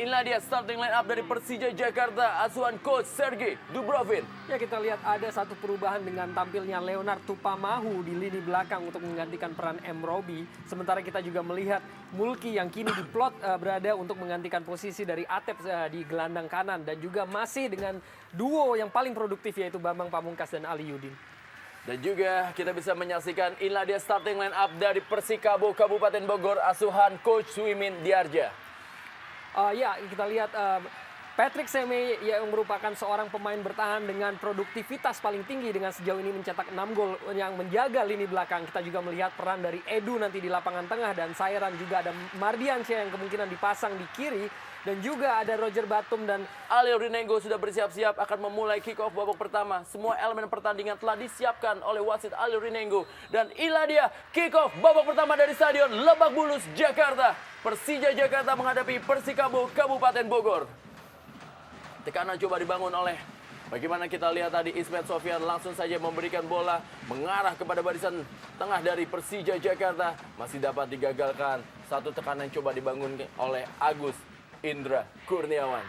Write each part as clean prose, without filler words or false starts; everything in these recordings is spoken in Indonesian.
inilah dia starting line up dari Persija Jakarta, asuhan coach Sergei Dubrovin. Ya, kita lihat ada satu perubahan dengan tampilnya Leonard Tupamahu di lini belakang untuk menggantikan peran M. Robi. Sementara kita juga melihat Mulki yang kini diplot berada untuk menggantikan posisi dari Atep di gelandang kanan. Dan juga masih dengan duo yang paling produktif yaitu Bambang Pamungkas dan Ali Yudin. Dan juga kita bisa menyaksikan inilah dia starting line up dari Persikabo Kabupaten Bogor, asuhan coach Suimin Diarja. Ya, kita lihat Patrick Seme yang merupakan seorang pemain bertahan dengan produktivitas paling tinggi dengan sejauh ini mencetak 6 gol yang menjaga lini belakang. Kita juga melihat peran dari Edu nanti di lapangan tengah dan Sairan, juga ada Mardiansyah yang kemungkinan dipasang di kiri. Dan juga ada Roger Batum dan Ali Rinengo sudah bersiap-siap akan memulai kick-off babak pertama. Semua elemen pertandingan telah disiapkan oleh wasit Ali Rinengo. Dan inilah dia kick-off babak pertama dari Stadion Lebak Bulus, Jakarta. Persija Jakarta menghadapi Persikabo Kabupaten Bogor. Tekanan coba dibangun oleh, bagaimana kita lihat tadi, Ismet Sofyan langsung saja memberikan bola mengarah kepada barisan tengah dari Persija Jakarta. Masih dapat digagalkan. Satu tekanan coba dibangun oleh Agus Indra Kurniawan.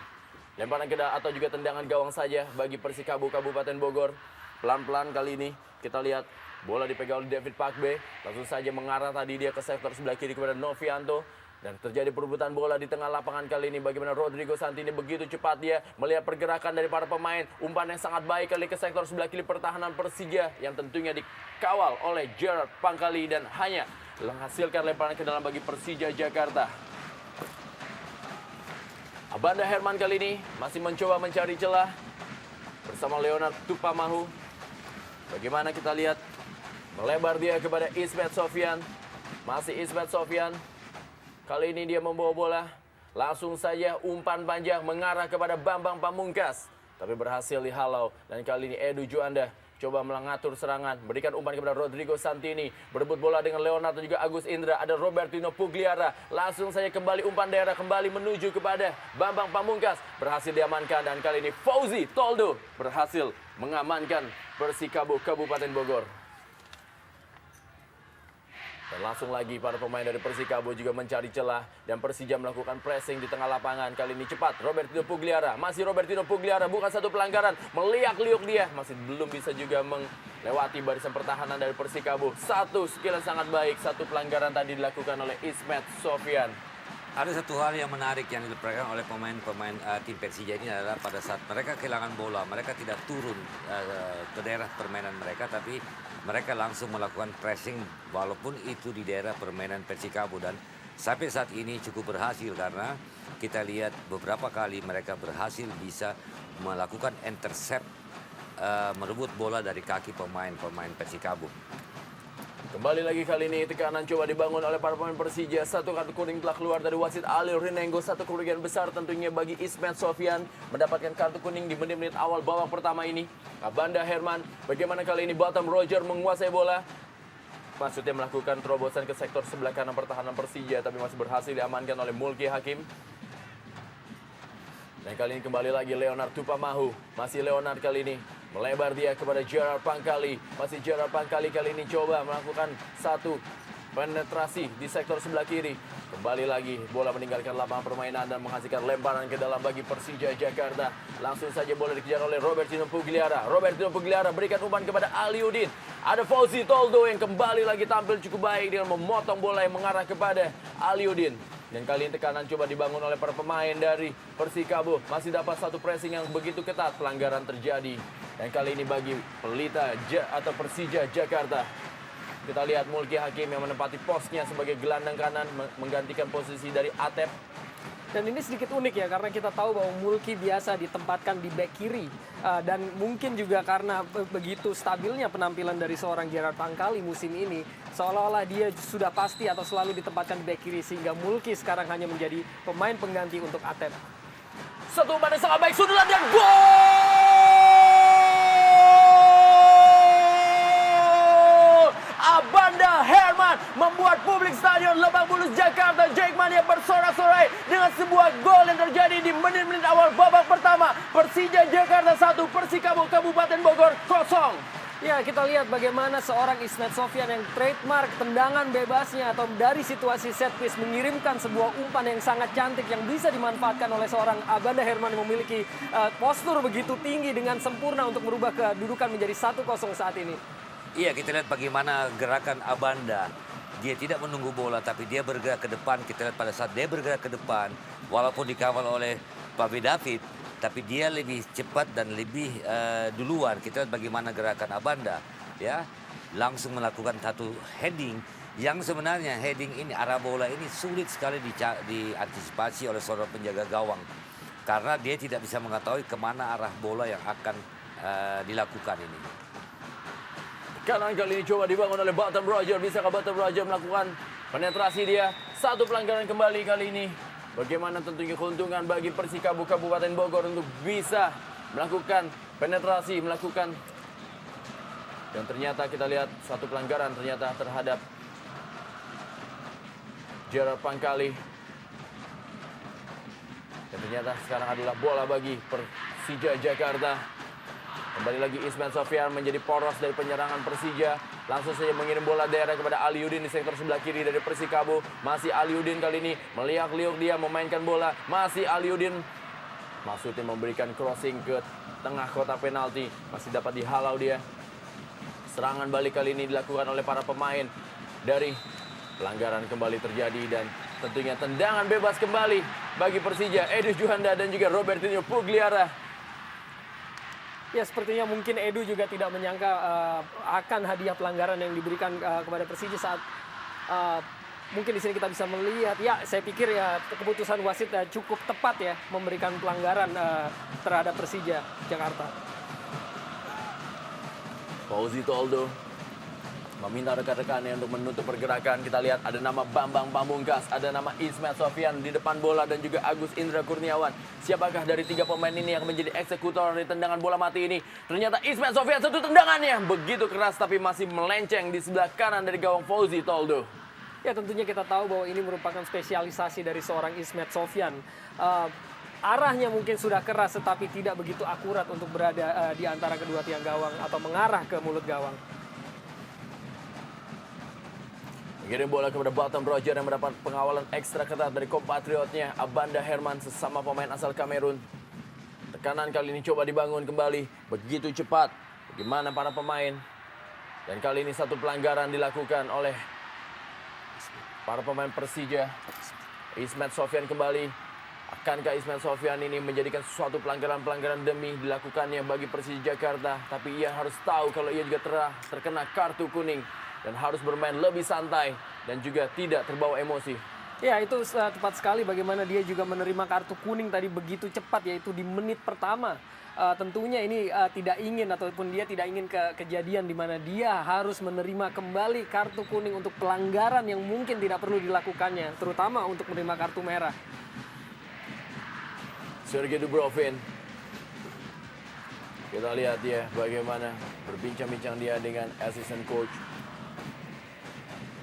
Lemparan atau juga tendangan gawang saja bagi Persikabo Kabupaten Bogor. Pelan-pelan kali ini kita lihat bola dipegang oleh David Pakbe. Langsung saja mengarah tadi dia ke sektor sebelah kiri kepada Novianto. Dan terjadi perebutan bola di tengah lapangan kali ini. Bagaimana Rodrigo Santini begitu cepat dia melihat pergerakan dari para pemain. Umpan yang sangat baik kali ke sektor sebelah kiri pertahanan Persija. Yang tentunya dikawal oleh Gerard Pangkali. Dan hanya menghasilkan lemparan ke dalam bagi Persija Jakarta. Abanda Herman kali ini masih mencoba mencari celah bersama Leonard Tupamahu. Bagaimana kita lihat melebar dia kepada Ismet Sofyan. Masih Ismet Sofyan. Kali ini dia membawa bola. Langsung saja umpan panjang mengarah kepada Bambang Pamungkas. Tapi berhasil dihalau. Dan kali ini Edu Juanda coba mengatur serangan. Berikan umpan kepada Rodrigo Santini. Berebut bola dengan Leonardo dan juga Agus Indra. Ada Robertino Pugliara. Langsung saja kembali umpan daerah. Kembali menuju kepada Bambang Pamungkas. Berhasil diamankan. Dan kali ini Fauzi Toldo berhasil mengamankan Persikabo Kabupaten Bogor. Dan langsung lagi para pemain dari Persikabo juga mencari celah. Dan Persija melakukan pressing di tengah lapangan. Kali ini cepat Robertino Pugliara. Masih Robertino Pugliara, bukan satu pelanggaran. Meliak-liuk dia. Masih belum bisa juga melewati barisan pertahanan dari Persikabo. Satu skill yang sangat baik. Satu pelanggaran tadi dilakukan oleh Ismet Sofyan. Ada satu hal yang menarik yang dilakukan oleh pemain-pemain tim Persija ini adalah pada saat mereka kehilangan bola, mereka tidak turun ke daerah permainan mereka, tapi mereka langsung melakukan pressing walaupun itu di daerah permainan Persikabo. Dan sampai saat ini cukup berhasil karena kita lihat beberapa kali mereka berhasil bisa melakukan intercept, merebut bola dari kaki pemain-pemain Persikabo. Kembali lagi kali ini tekanan coba dibangun oleh para pemain Persija. Satu kartu kuning telah keluar dari wasit Ali Rinengo. Satu kerugian besar tentunya bagi Ismet Sofyan mendapatkan kartu kuning di menit-menit awal babak pertama ini. Abanda Herman, bagaimana kali ini Batam Roger menguasai bola. Maksudnya melakukan terobosan ke sektor sebelah kanan pertahanan Persija, tapi masih berhasil diamankan oleh Mulki Hakim. Dan kali ini kembali lagi Leonard Tupamahu. Masih Leonard kali ini melebar dia kepada Gerard Pangkali. Masih Gerard Pangkali kali ini coba melakukan satu penetrasi di sektor sebelah kiri. Kembali lagi bola meninggalkan lapangan permainan dan menghasilkan lemparan ke dalam bagi Persija Jakarta. Langsung saja bola dikejar oleh Robertino Pugliara. Robertino Pugliara berikan umpan kepada Ali Udin. Ada Fauzi Toldo yang kembali lagi tampil cukup baik dengan memotong bola yang mengarah kepada Ali Udin. Dan kali ini tekanan coba dibangun oleh para pemain dari Persikabo. Masih dapat satu pressing yang begitu ketat. Pelanggaran terjadi. Dan kali ini bagi Pelita atau Persija Jakarta. Kita lihat Mulki Hakim yang menempati posnya sebagai gelandang kanan. Menggantikan posisi dari Atep. Dan ini sedikit unik ya, karena kita tahu bahwa Mulki biasa ditempatkan di bek kiri. Dan mungkin juga karena begitu stabilnya penampilan dari seorang Gerard Pangkali musim ini, seolah-olah dia sudah pasti atau selalu ditempatkan di bek kiri, sehingga Mulki sekarang hanya menjadi pemain pengganti untuk Atep. Satu umpan yang sangat baik, sundulan dan gol! Abanda Herman membuat publik Stadion Lebak Bulus Jakarta Jackmania bersorak-sorai dengan sebuah gol yang terjadi di menit-menit awal babak pertama. Persija Jakarta 1, Persikabo Kabupaten Bogor 0. Ya, kita lihat bagaimana seorang Ismet Sofyan yang trademark tendangan bebasnya atau dari situasi set piece mengirimkan sebuah umpan yang sangat cantik yang bisa dimanfaatkan oleh seorang Abanda Herman yang memiliki postur begitu tinggi dengan sempurna untuk merubah kedudukan menjadi 1-0 saat ini. Iya, kita lihat bagaimana gerakan Abanda. Dia tidak menunggu bola, tapi dia bergerak ke depan. Kita lihat pada saat dia bergerak ke depan, walaupun dikawal oleh Papi David, tapi dia lebih cepat dan lebih duluan. Kita lihat bagaimana gerakan Abanda, ya, langsung melakukan satu heading yang sebenarnya heading ini, arah bola ini sulit sekali diantisipasi oleh seorang penjaga gawang karena dia tidak bisa mengetahui kemana arah bola yang akan dilakukan ini. Kanan kali ini coba dibangun oleh Batam Roger. Bisakah Batam Roger melakukan penetrasi dia? Satu pelanggaran kembali kali ini. Bagaimana tentunya keuntungan bagi Persikabo Kabupaten Bogor untuk bisa melakukan penetrasi, melakukan. Dan ternyata kita lihat satu pelanggaran ternyata terhadap Gerard Pangkali. Dan ternyata sekarang adalah bola bagi Persija Jakarta. Kembali lagi Ismet Sofyan menjadi poros dari penyerangan Persija. Langsung saja mengirim bola daerah kepada Aliudin di sektor sebelah kiri dari Persikabo. Masih Aliudin kali ini meliak-liuk dia memainkan bola. Masih Aliudin. Maksudnya memberikan crossing ke tengah kotak penalti. Masih dapat dihalau dia. Serangan balik kali ini dilakukan oleh para pemain dari pelanggaran kembali terjadi dan tentunya tendangan bebas kembali bagi Persija. Edus Juhanda dan juga Robertinho Pugliara. Ya, sepertinya mungkin Edu juga tidak menyangka akan hadiah pelanggaran yang diberikan kepada Persija saat mungkin di sini kita bisa melihat. Ya, saya pikir ya keputusan wasit cukup tepat ya memberikan pelanggaran terhadap Persija Jakarta. Fauzi Toldo meminta rekan-rekannya untuk menutup pergerakan. Kita lihat ada nama Bambang Pamungkas, ada nama Ismet Sofyan di depan bola dan juga Agus Indra Kurniawan. Siapakah dari tiga pemain ini yang menjadi eksekutor dari tendangan bola mati ini? Ternyata Ismet Sofyan satu tendangannya begitu keras tapi masih melenceng di sebelah kanan dari gawang Fauzi Toldo. Ya, tentunya kita tahu bahwa ini merupakan spesialisasi dari seorang Ismet Sofyan. Arahnya mungkin sudah keras tetapi tidak begitu akurat untuk berada di antara kedua tiang gawang atau mengarah ke mulut gawang. Mengirim bola kepada Batam Roger yang mendapat pengawalan ekstra ketat dari kompatriotnya Abanda Herman sesama pemain asal Kamerun. Tekanan kali ini coba dibangun kembali begitu cepat. Bagaimana para pemain? Dan kali ini satu pelanggaran dilakukan oleh para pemain Persija. Ismet Sofyan kembali. Akankah Ismet Sofyan ini menjadikan suatu pelanggaran-pelanggaran demi dilakukannya bagi Persija Jakarta? Tapi ia harus tahu kalau ia juga terkena kartu kuning. Dan harus bermain lebih santai dan juga tidak terbawa emosi. Ya, itu tepat sekali bagaimana dia juga menerima kartu kuning tadi begitu cepat, yaitu di menit pertama. Tentunya ini tidak ingin ataupun dia tidak ingin kejadian di mana dia harus menerima kembali kartu kuning untuk pelanggaran yang mungkin tidak perlu dilakukannya, terutama untuk menerima kartu merah. Sergei Dubrovin. Kita lihat dia bagaimana berbincang-bincang dia dengan assistant coach.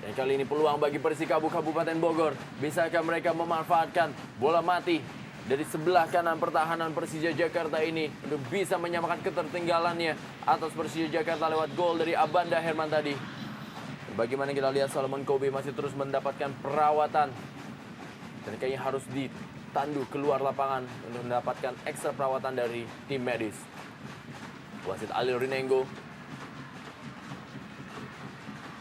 Dan kali ini peluang bagi Persikabo Kabupaten Bogor. Bisakah mereka memanfaatkan bola mati dari sebelah kanan pertahanan Persija Jakarta ini untuk bisa menyamakan ketertinggalannya atas Persija Jakarta lewat gol dari Abanda Herman tadi. Dan bagaimana kita lihat Solomon Kobe masih terus mendapatkan perawatan. Dan kayaknya harus ditandu keluar lapangan untuk mendapatkan ekstra perawatan dari tim medis. Wasit Ali Rinengo.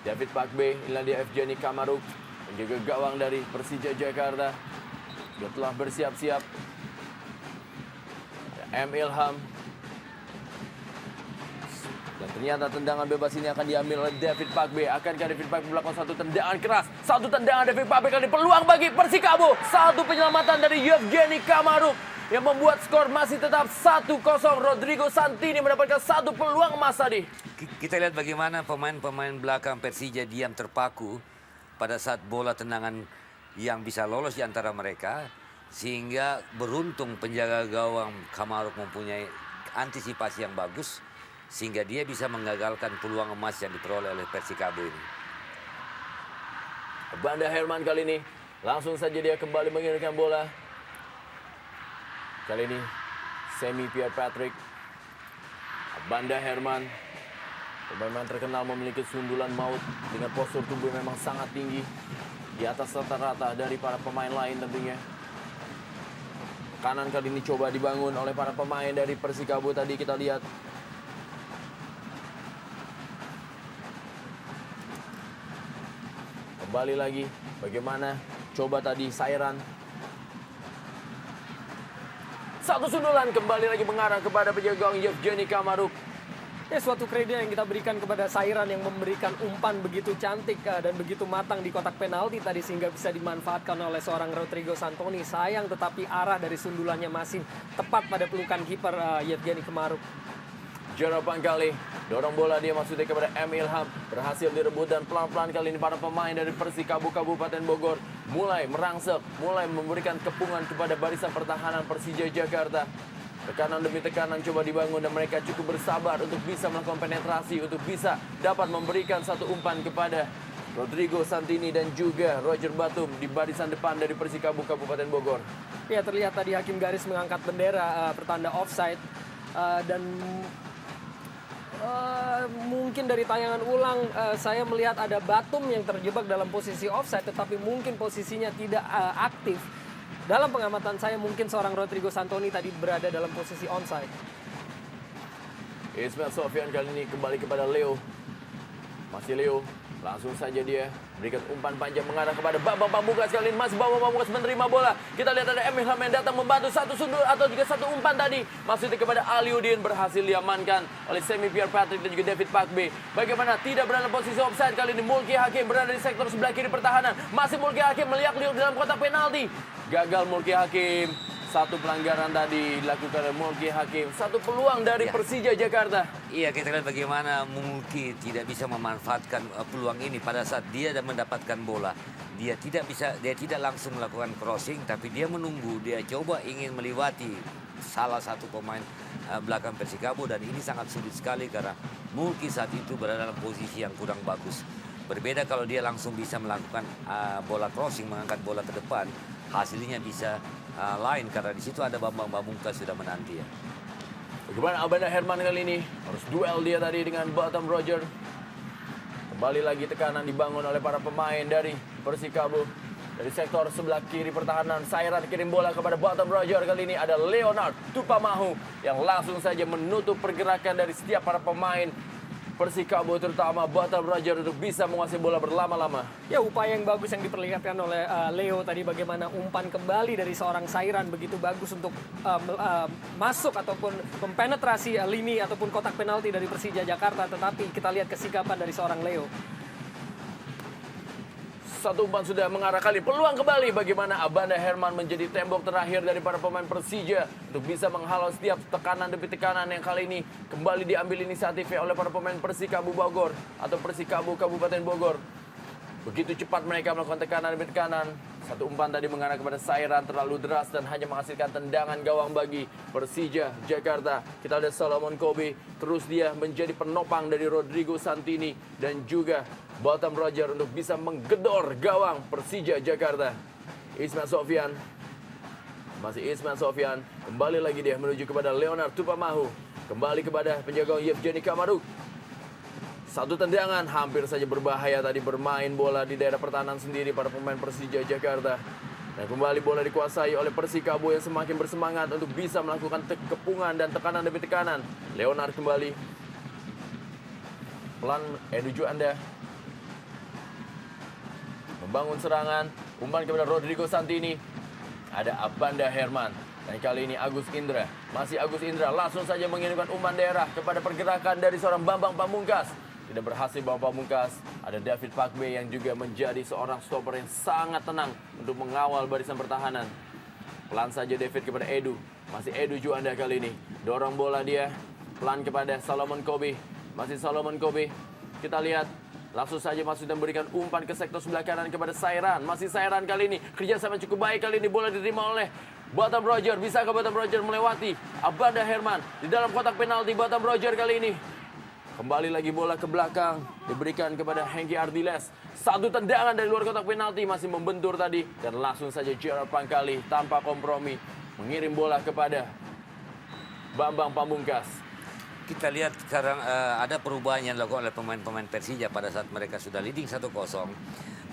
David Pakbe, inilah dia Evgeny Kamaruk, menjaga gawang dari Persija Jakarta. Dia telah bersiap-siap. M. Ilham. Dan ternyata tendangan bebas ini akan diambil oleh David Pakbe. Akankah David Pakbe melakukan satu tendangan keras? Satu tendangan David Pakbe kali peluang bagi Persikabo. Satu penyelamatan dari Evgeny Kamaruk yang membuat skor masih tetap 1-0. Rodrigo Santini mendapatkan satu peluang emas tadi. Kita lihat bagaimana pemain-pemain belakang Persija diam terpaku pada saat bola tendangan yang bisa lolos di antara mereka. Sehingga beruntung penjaga gawang Kamaruk mempunyai antisipasi yang bagus. Sehingga dia bisa menggagalkan peluang emas yang diperoleh oleh Persikabo ini. Abanda Herman kali ini langsung saja dia kembali mengirimkan bola. Kali ini Semi Pierre Patrick. Abanda Herman. Pemain terkenal memiliki sundulan maut dengan postur tubuh yang memang sangat tinggi. Di atas rata-rata dari para pemain lain tentunya. Kanan kali ini coba dibangun oleh para pemain dari Persikabo tadi kita lihat. Kembali lagi, bagaimana coba tadi Sairan. Satu sundulan kembali lagi mengarah kepada penjaga gawang Yevgeny Kamaruk. Ya, suatu kredit yang kita berikan kepada Sairan yang memberikan umpan begitu cantik dan begitu matang di kotak penalti tadi sehingga bisa dimanfaatkan oleh seorang Rodrigo Santoni. Sayang tetapi arah dari sundulannya masih tepat pada pelukan kiper Yevgeny Kamaruk. Jarapan kali, dorong bola dia maksudnya kepada M. Ilham. Berhasil direbut dan pelan-pelan kali ini para pemain dari Persikabo Kabupaten Bogor mulai merangsek, mulai memberikan kepungan kepada barisan pertahanan Persija Jakarta. Tekanan demi tekanan coba dibangun dan mereka cukup bersabar untuk bisa melakukan penetrasi, untuk bisa dapat memberikan satu umpan kepada Rodrigo Santini dan juga Roger Batum di barisan depan dari Persikabo Kabupaten Bogor. Ya, terlihat tadi hakim garis mengangkat bendera pertanda offside dan mungkin dari tayangan ulang saya melihat ada Batum yang terjebak dalam posisi offside tetapi mungkin posisinya tidak aktif. Dalam pengamatan saya mungkin seorang Rodrigo Santoni tadi berada dalam posisi onside. Ismail Sofyan kali ini kembali kepada Leo. Masih Leo, langsung saja dia berikan umpan panjang mengarah kepada Bambang Pamungkas. Kali ini masih Bambang Pamungkas menerima bola. Kita lihat ada Emil Ham yang datang membantu satu sundul atau juga satu umpan tadi. Maksudnya kepada Aliudin berhasil diamankan oleh Semi Pierre Patrick dan juga David Pakbe. Bagaimana tidak berada dalam posisi offside kali ini. Mulki Hakim berada di sektor sebelah kiri pertahanan. Masih Mulki Hakim meliak-liuk dalam kotak penalti. Gagal Mulki Hakim. Satu pelanggaran tadi dilakukan oleh Mulki Hakim. Satu peluang dari Persija Jakarta. Iya, kita lihat bagaimana Mulki tidak bisa memanfaatkan peluang ini pada saat dia mendapatkan bola. Dia tidak langsung melakukan crossing, tapi dia menunggu. Dia coba ingin melewati salah satu pemain belakang Persikabo dan ini sangat sulit sekali karena Mulki saat itu berada dalam posisi yang kurang bagus. Berbeda kalau dia langsung bisa melakukan bola crossing, mengangkat bola ke depan, hasilnya bisa lain karena di situ ada Bambang Pamungkas sudah menanti ya. Bagaimana Abanda Herman kali ini? Harus duel dia tadi dengan Batam Roger. Kembali lagi tekanan dibangun oleh para pemain dari Persikabo. Dari sektor sebelah kiri pertahanan, Sairan kirim bola kepada Batam Roger. Kali ini ada Leonard Tupamahu yang langsung saja menutup pergerakan dari setiap para pemain Persikabo, terutama Batam Roger untuk bisa menguasai bola berlama-lama. Ya, upaya yang bagus yang diperlihatkan oleh Leo tadi, bagaimana umpan kembali dari seorang Sairan begitu bagus untuk masuk ataupun mempenetrasi lini ataupun kotak penalti dari Persija Jakarta. Tetapi kita lihat kesikapan dari seorang Leo. Satu umpan sudah mengarah kali. Peluang kembali bagaimana Abanda Herman menjadi tembok terakhir dari para pemain Persija untuk bisa menghalau setiap tekanan demi tekanan yang kali ini kembali diambil inisiatifnya oleh para pemain Persikabo Bogor atau Persikabo Kabupaten Bogor. Begitu cepat mereka melakukan tekanan demi tekanan. Satu umpan tadi mengarah kepada Sairan terlalu deras dan hanya menghasilkan tendangan gawang bagi Persija Jakarta. Kita lihat Solomon Kobe, terus dia menjadi penopang dari Rodrigo Santini dan juga Batam Roger untuk bisa menggedor gawang Persija Jakarta. Ismail Sofyan, masih Ismail Sofyan, kembali lagi dia menuju kepada Leonard Tupamahu. Kembali kepada penjaga Yevgeny Kamaruk. Satu tendangan hampir saja berbahaya tadi bermain bola di daerah pertahanan sendiri para pemain Persija Jakarta. Dan kembali bola dikuasai oleh Persikabo yang semakin bersemangat untuk bisa melakukan kepungan dan tekanan demi tekanan. Leonard kembali. Pelan menuju Anda. Membangun serangan. Umpan kepada Rodrigo Santini. Ada Abanda Herman. Dan kali ini Agus Indra. Masih Agus Indra langsung saja mengirimkan umpan daerah kepada pergerakan dari seorang Bambang Pamungkas. Tidak berhasil Bambang Pamungkas. Ada David Pakbe yang juga menjadi seorang stopper yang sangat tenang untuk mengawal barisan pertahanan. Pelan saja David kepada Edu. Masih Edu Juanda kali ini. Dorong bola dia. Pelan kepada Solomon Kobe. Masih Solomon Kobe. Kita lihat. Langsung saja masuk dan berikan umpan ke sektor sebelah kanan kepada Sairan. Masih Sairan kali ini. Kerjasama cukup baik kali ini. Bola diterima oleh Batam Roger. Bisakah Batam Roger melewati Abanda Herman di dalam kotak penalti? Batam Roger kali ini. Kembali lagi bola ke belakang. Diberikan kepada Hengki Ardiles. Satu tendangan dari luar kotak penalti. Masih membentur tadi. Dan langsung saja Gerard Pangkali tanpa kompromi mengirim bola kepada Bambang Pamungkas. kita lihat sekarang ada perubahan yang dilakukan oleh pemain-pemain Persija pada saat mereka sudah leading 1-0.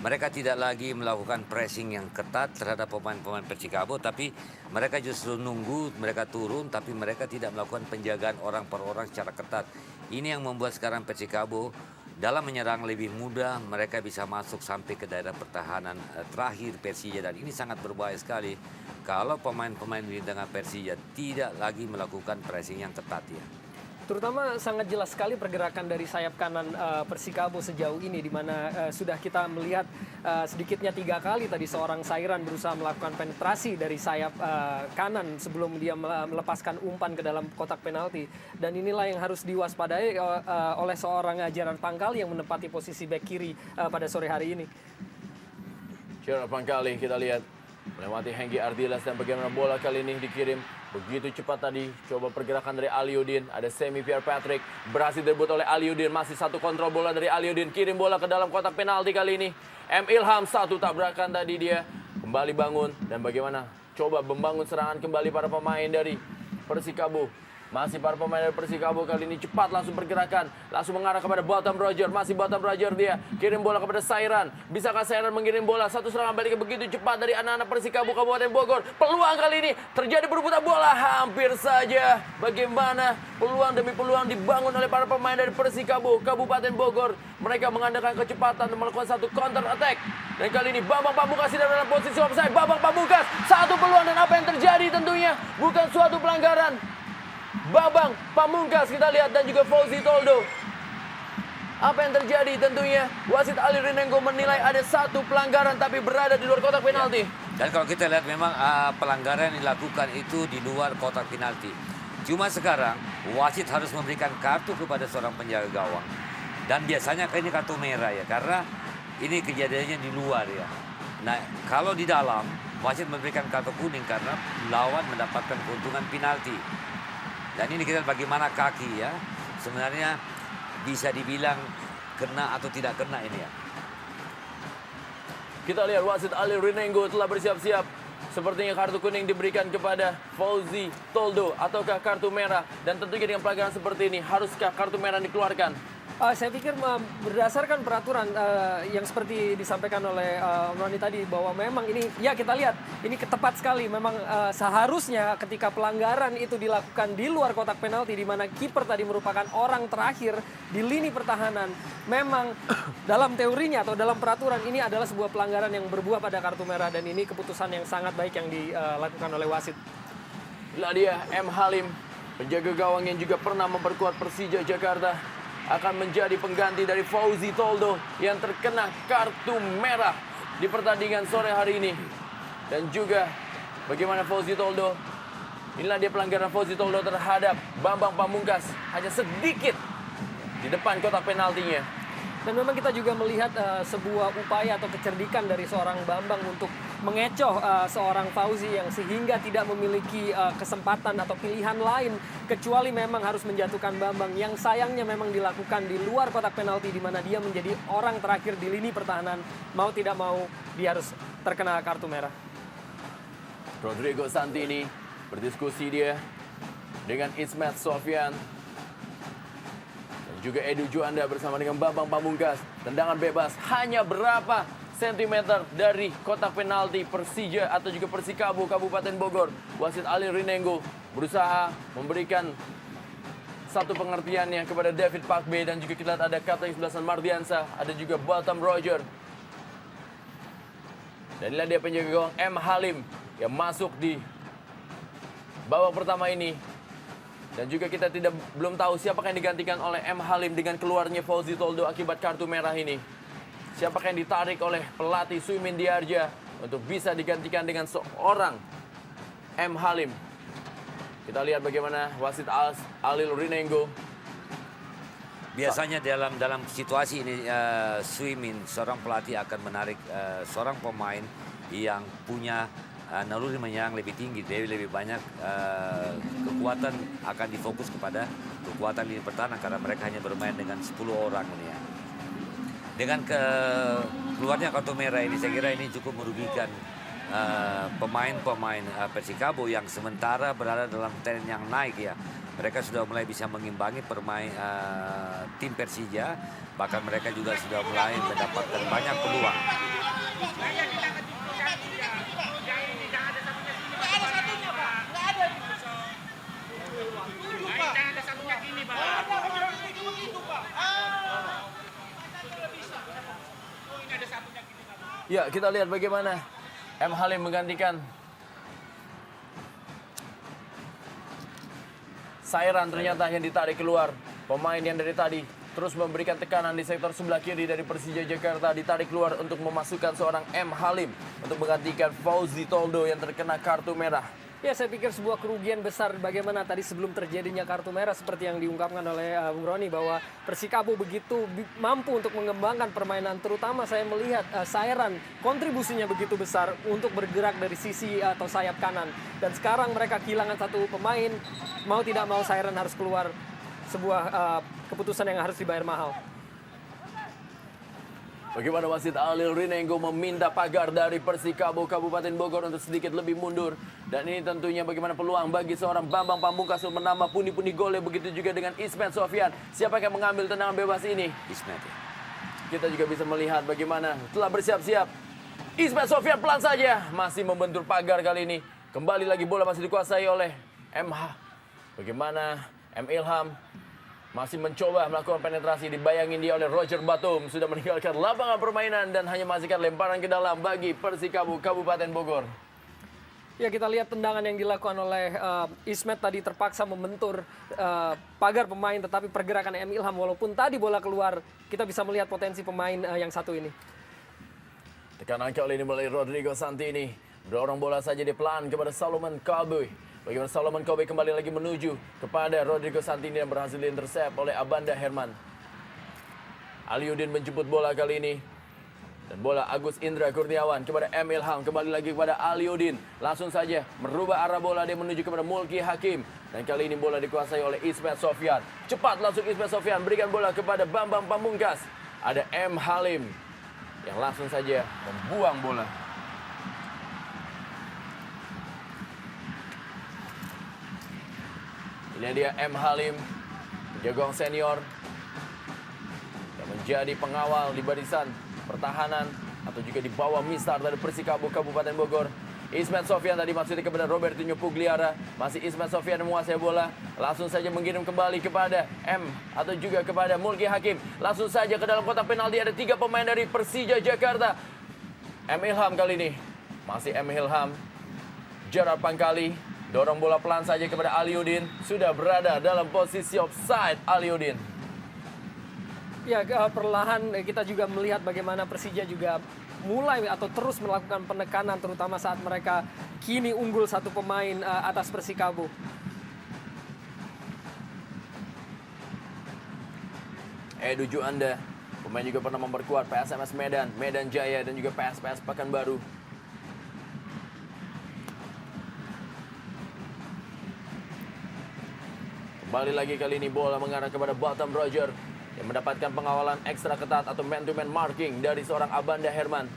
Mereka tidak lagi melakukan pressing yang ketat terhadap pemain-pemain Persikabo, tapi mereka justru nunggu mereka turun, tapi mereka tidak melakukan penjagaan orang per orang secara ketat. Ini yang membuat sekarang Persikabo dalam menyerang lebih mudah, mereka bisa masuk sampai ke daerah pertahanan terakhir Persija, dan ini sangat berbahaya sekali kalau pemain-pemain di tengah Persija tidak lagi melakukan pressing yang ketat ya. Terutama sangat jelas sekali pergerakan dari sayap kanan Persikabo sejauh ini, di mana sudah kita melihat sedikitnya 3 kali tadi seorang Sairan berusaha melakukan penetrasi dari sayap kanan sebelum dia melepaskan umpan ke dalam kotak penalti. Dan inilah yang harus diwaspadai oleh seorang Gerard Pangkali yang menempati posisi bek kiri pada sore hari ini. Gerard Pangkali kita lihat melewati Hengki Ardiles, dan bagaimana bola kali ini dikirim begitu cepat tadi. Coba pergerakan dari Aliudin, ada Semi Pierre Patrick, berhasil direbut oleh Aliudin, masih satu kontrol bola dari Aliudin, kirim bola ke dalam kotak penalti kali ini. M. Ilham, satu tabrakan tadi dia kembali bangun, dan bagaimana coba membangun serangan kembali para pemain dari Persikabo. Masih para pemain dari Persikabo kali ini cepat langsung pergerakan, langsung mengarah kepada Bottom Roger, masih Bottom Roger dia kirim bola kepada Sairan. Bisakah Sairan mengirim bola? Satu serangan balik begitu cepat dari anak-anak Persikabo Kabupaten Bogor. Peluang kali ini terjadi berebutan bola, hampir saja. Bagaimana peluang demi peluang dibangun oleh para pemain dari Persikabo Kabupaten Bogor. Mereka mengandalkan kecepatan dan melakukan satu counter attack. Dan kali ini Bambang Pamungkas tidak dalam posisi offside. Bambang Pamungkas satu peluang, dan apa yang terjadi tentunya bukan suatu pelanggaran. Bambang Pamungkas kita lihat, dan juga Fauzi Toldo. Apa yang terjadi tentunya wasit Ali Rinengo menilai ada satu pelanggaran tapi berada di luar kotak penalti. Dan kalau kita lihat memang pelanggaran yang dilakukan itu di luar kotak penalti. Cuma sekarang wasit harus memberikan kartu kepada seorang penjaga gawang. Dan biasanya ini kartu merah ya, karena ini kejadiannya di luar ya. Nah, kalau di dalam wasit memberikan kartu kuning karena lawan mendapatkan keuntungan penalti. Dan ini kita lihat bagaimana kaki ya, sebenarnya bisa dibilang kena atau tidak kena ini ya. Kita lihat wasit Ali Rinengo telah bersiap-siap. Sepertinya kartu kuning diberikan kepada Fauzi Toldo ataukah kartu merah. Dan tentunya dengan pelanggaran seperti ini, haruskah kartu merah dikeluarkan? Saya pikir berdasarkan peraturan yang seperti disampaikan oleh Roni tadi, bahwa memang ini, ya kita lihat ini tepat sekali. Memang seharusnya ketika pelanggaran itu dilakukan di luar kotak penalti, di mana kiper tadi merupakan orang terakhir di lini pertahanan, memang dalam teorinya atau dalam peraturan ini adalah sebuah pelanggaran yang berbuah pada kartu merah. Dan ini keputusan yang sangat baik yang dilakukan oleh wasit. Inilah dia M. Halim, penjaga gawang yang juga pernah memperkuat Persija Jakarta, akan menjadi pengganti dari Fauzi Toldo yang terkena kartu merah di pertandingan sore hari ini. Dan juga bagaimana Fauzi Toldo, inilah dia pelanggaran Fauzi Toldo terhadap Bambang Pamungkas, hanya sedikit di depan kotak penaltinya. Dan memang kita juga melihat sebuah upaya atau kecerdikan dari seorang Bambang untuk mengecoh seorang Fauzi yang sehingga tidak memiliki kesempatan atau pilihan lain kecuali memang harus menjatuhkan Bambang, yang sayangnya memang dilakukan di luar kotak penalti, di mana dia menjadi orang terakhir di lini pertahanan. Mau tidak mau dia harus terkena kartu merah. Rodrigo Santini berdiskusi dia dengan Ismet Sofyan. Juga Edu Juanda bersama dengan Bambang Pamungkas. Tendangan bebas hanya berapa sentimeter dari kotak penalti Persija atau juga Persikabo Kabupaten Bogor. Wasit Ali Rinengo berusaha memberikan satu pengertiannya kepada David Pakbe, dan juga kita lihat ada kapten 11 Mardiansa, ada juga Bottom Roger. Dan inilah dia penjaga gawang M. Halim yang masuk di babak pertama ini. Dan juga kita belum tahu siapakah yang digantikan oleh M. Halim dengan keluarnya Fauzi Toldo akibat kartu merah ini. Siapakah yang ditarik oleh pelatih Suimin Diarja untuk bisa digantikan dengan seorang M. Halim. Kita lihat bagaimana wasit Ali Rinengo. Biasanya dalam situasi ini Suimin, seorang pelatih akan menarik seorang pemain yang punya naluri menyerang lebih tinggi, lebih banyak kekuatan akan difokus kepada kekuatan lini pertahanan karena mereka hanya bermain dengan 10 orang ini ya. Dengan keluarnya kartu merah ini, saya kira ini cukup merugikan pemain-pemain Persikabo yang sementara berada dalam tren yang naik ya. Mereka sudah mulai bisa mengimbangi tim Persija, bahkan mereka juga sudah mulai mendapatkan banyak peluang. Ya, kita lihat bagaimana M. Halim menggantikan Sairan ternyata yang ditarik keluar. Pemain yang dari tadi terus memberikan tekanan di sektor sebelah kiri dari Persija Jakarta ditarik keluar untuk memasukkan seorang M. Halim untuk menggantikan Fauzi Toldo yang terkena kartu merah. Ya, saya pikir sebuah kerugian besar bagaimana tadi sebelum terjadinya kartu merah seperti yang diungkapkan oleh Bung Roni bahwa Persikabo begitu mampu untuk mengembangkan permainan, terutama saya melihat Sairan kontribusinya begitu besar untuk bergerak dari sisi atau sayap kanan, dan sekarang mereka kehilangan satu pemain, mau tidak mau Sairan harus keluar, sebuah keputusan yang harus dibayar mahal. Bagaimana wasit Alil Rinengo meminta pagar dari Persikabo Kabupaten Bogor untuk sedikit lebih mundur. Dan ini tentunya bagaimana peluang bagi seorang Bambang Pamungkas untuk menambah pundi-pundi gol. Begitu juga dengan Ismet Sofyan. Siapa yang mengambil tendangan bebas ini? Ismet ya. Kita juga bisa melihat bagaimana telah bersiap-siap. Ismet Sofyan pelan saja masih membentur pagar kali ini. Kembali lagi bola masih dikuasai oleh MH. Bagaimana M. Ilham masih mencoba melakukan penetrasi, dibayangin dia oleh Roger Batum. Sudah meninggalkan lapangan permainan dan hanya menghasilkan lemparan ke dalam bagi Persikabo Kabupaten Bogor. Ya, kita lihat tendangan yang dilakukan oleh Ismet tadi terpaksa membentur pagar pemain, tetapi pergerakan M. Ilham walaupun tadi bola keluar, kita bisa melihat potensi pemain yang satu ini. Tekanan kali ini melalui Rodrigo Santini. Dorong bola saja di pelan kepada Solomon Cowboy. Bagaimana Solomon Kobe kembali lagi menuju kepada Rodrigo Santini yang berhasil diintersep oleh Abanda Herman. Aliudin menjemput bola kali ini. Dan bola Agus Indra Kurniawan kepada M. Ilham. Kembali lagi kepada Aliudin. Langsung saja merubah arah bola, dia menuju kepada Mulki Hakim. Dan kali ini bola dikuasai oleh Ismet Sofyan. Cepat langsung Ismet Sofyan berikan bola kepada Bambang Pamungkas. Ada M. Halim yang langsung saja membuang bola. Ini dia M. Halim, jagoan senior yang menjadi pengawal di barisan pertahanan atau juga di bawah mistar dari Persikabo Kabupaten Bogor. Ismet Sofyan tadi maksudnya kepada Robertinho Pugliara. Masih Ismet Sofyan yang menguasai bola. Langsung saja mengirim kembali kepada M atau juga kepada Mulki Hakim. Langsung saja ke dalam kotak penalti, ada 3 pemain dari Persija Jakarta. M. Ilham kali ini. Masih M. Ilham. Gerard Pangkali. Dorong bola pelan saja kepada Aliudin. Sudah berada dalam posisi offside Aliudin. Ya, perlahan kita juga melihat bagaimana Persija juga mulai atau terus melakukan penekanan, terutama saat mereka kini unggul 1 pemain atas Persikabo. Edu Juanda, pemain juga pernah memperkuat PSMS Medan, Medan Jaya, dan juga PSPS Pekanbaru. Kembali lagi kali ini bola mengarah kepada Batam Roger yang mendapatkan pengawalan ekstra ketat atau man-to-man marking dari seorang Abanda Herman.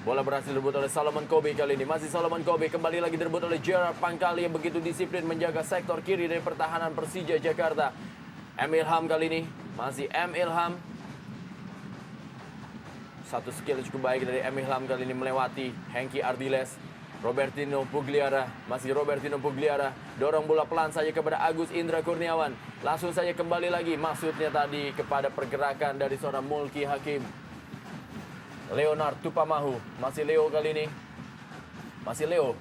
Bola berhasil direbut oleh Solomon Kobe kali ini. Masih Solomon Kobe, kembali lagi direbut oleh Gerard Pangkali yang begitu disiplin menjaga sektor kiri dari pertahanan Persija Jakarta. M. Ilham kali ini, masih M. Ilham. Satu skill cukup baik dari M. Ilham kali ini melewati Hengki Ardiles. Robertinho Pugliara, masih Robertinho Pugliara. Dorong bola pelan saja kepada Agus Indra Kurniawan. Langsung saja kembali lagi, maksudnya tadi kepada pergerakan dari seorang Mulki Hakim. Leonard Tupamahu, masih Leo kali ini. Masih Leo.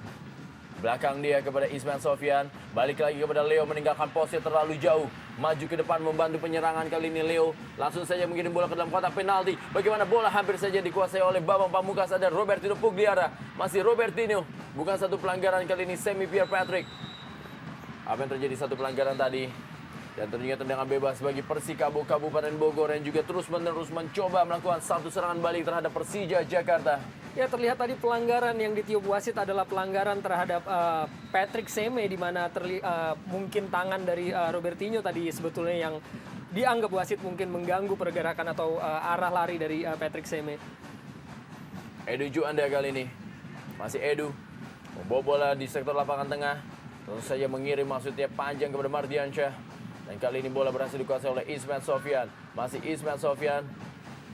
Belakang dia kepada Ismet Sofyan. Balik lagi kepada Leo, meninggalkan posisi terlalu jauh. Maju ke depan membantu penyerangan kali ini Leo. Langsung saja mengirim bola ke dalam kotak penalti. Bagaimana bola hampir saja dikuasai oleh Bambang Pamungkas. Ada Robertinho Pugliara. Masih Robertinho. Bukan satu pelanggaran kali ini Semi Pierre Patrick. Apa yang terjadi satu pelanggaran tadi. Dan tentunya tendangan bebas bagi Persikabo Kabupaten Bogor yang juga terus-menerus mencoba melakukan satu serangan balik terhadap Persija Jakarta. Ya, terlihat tadi pelanggaran yang ditiup wasit adalah pelanggaran terhadap Patrick Seme, di mana mungkin tangan dari Robertinho tadi sebetulnya yang dianggap wasit mungkin mengganggu pergerakan atau arah lari dari Patrick Seme. Edu Juanda kali ini. Masih Edu. Membawa bola di sektor lapangan tengah. Tentu saja mengirim maksudnya panjang kepada Mardiansyah. Dan kali ini bola berhasil dikuasai oleh Ismet Sofyan. Masih Ismet Sofyan.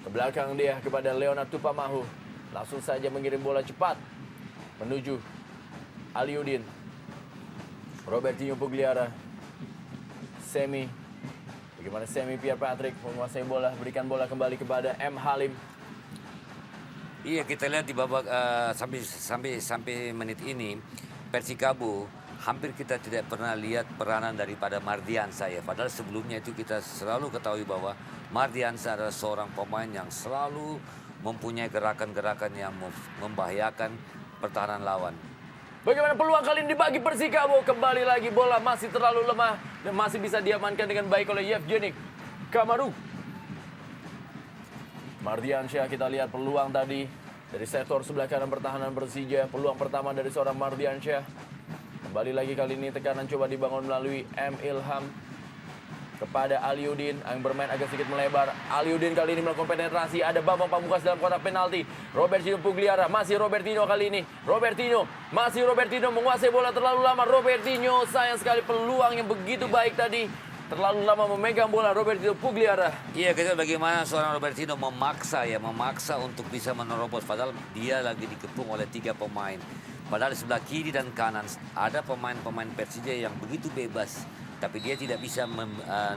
Ke belakang dia kepada Leonard Tupamahu. Langsung saja mengirim bola cepat. Menuju Aliudin. Robertinho Pugliara. Semi. Bagaimana Semi Pierre Patrick menguasai bola. Berikan bola kembali kepada M. Halim. Iya, kita lihat di babak sampai menit ini Persikabo hampir kita tidak pernah lihat peranan daripada Mardiansyah ya. Padahal sebelumnya itu kita selalu ketahui bahwa Mardiansyah adalah seorang pemain yang selalu mempunyai gerakan-gerakan yang membahayakan pertahanan lawan. Bagaimana peluang kali ini dibagi Persikabo. Kembali lagi bola masih terlalu lemah. Dan masih bisa diamankan dengan baik oleh Yevgeny Kamaru. Mardiansyah, kita lihat peluang tadi dari sektor sebelah kanan pertahanan Persija. Peluang pertama dari seorang Mardiansyah. Kembali lagi kali ini tekanan coba dibangun melalui M. Ilham kepada Aliudin yang bermain agak sedikit melebar. Aliudin kali ini melakukan penetrasi. Ada Bambang Pamungkas dalam kotak penalti. Robertinho Pugliara, masih Robertinho kali ini. Robertinho menguasai bola terlalu lama. Robertinho, sayang sekali peluang yang begitu baik tadi. Terlalu lama memegang bola Robertinho Pugliara. Iya, kita bagaimana seorang Robertinho memaksa untuk bisa menerobos. Padahal dia lagi dikepung oleh 3 pemain. Padahal di sebelah kiri dan kanan ada pemain-pemain Persija yang begitu bebas. Tapi dia tidak bisa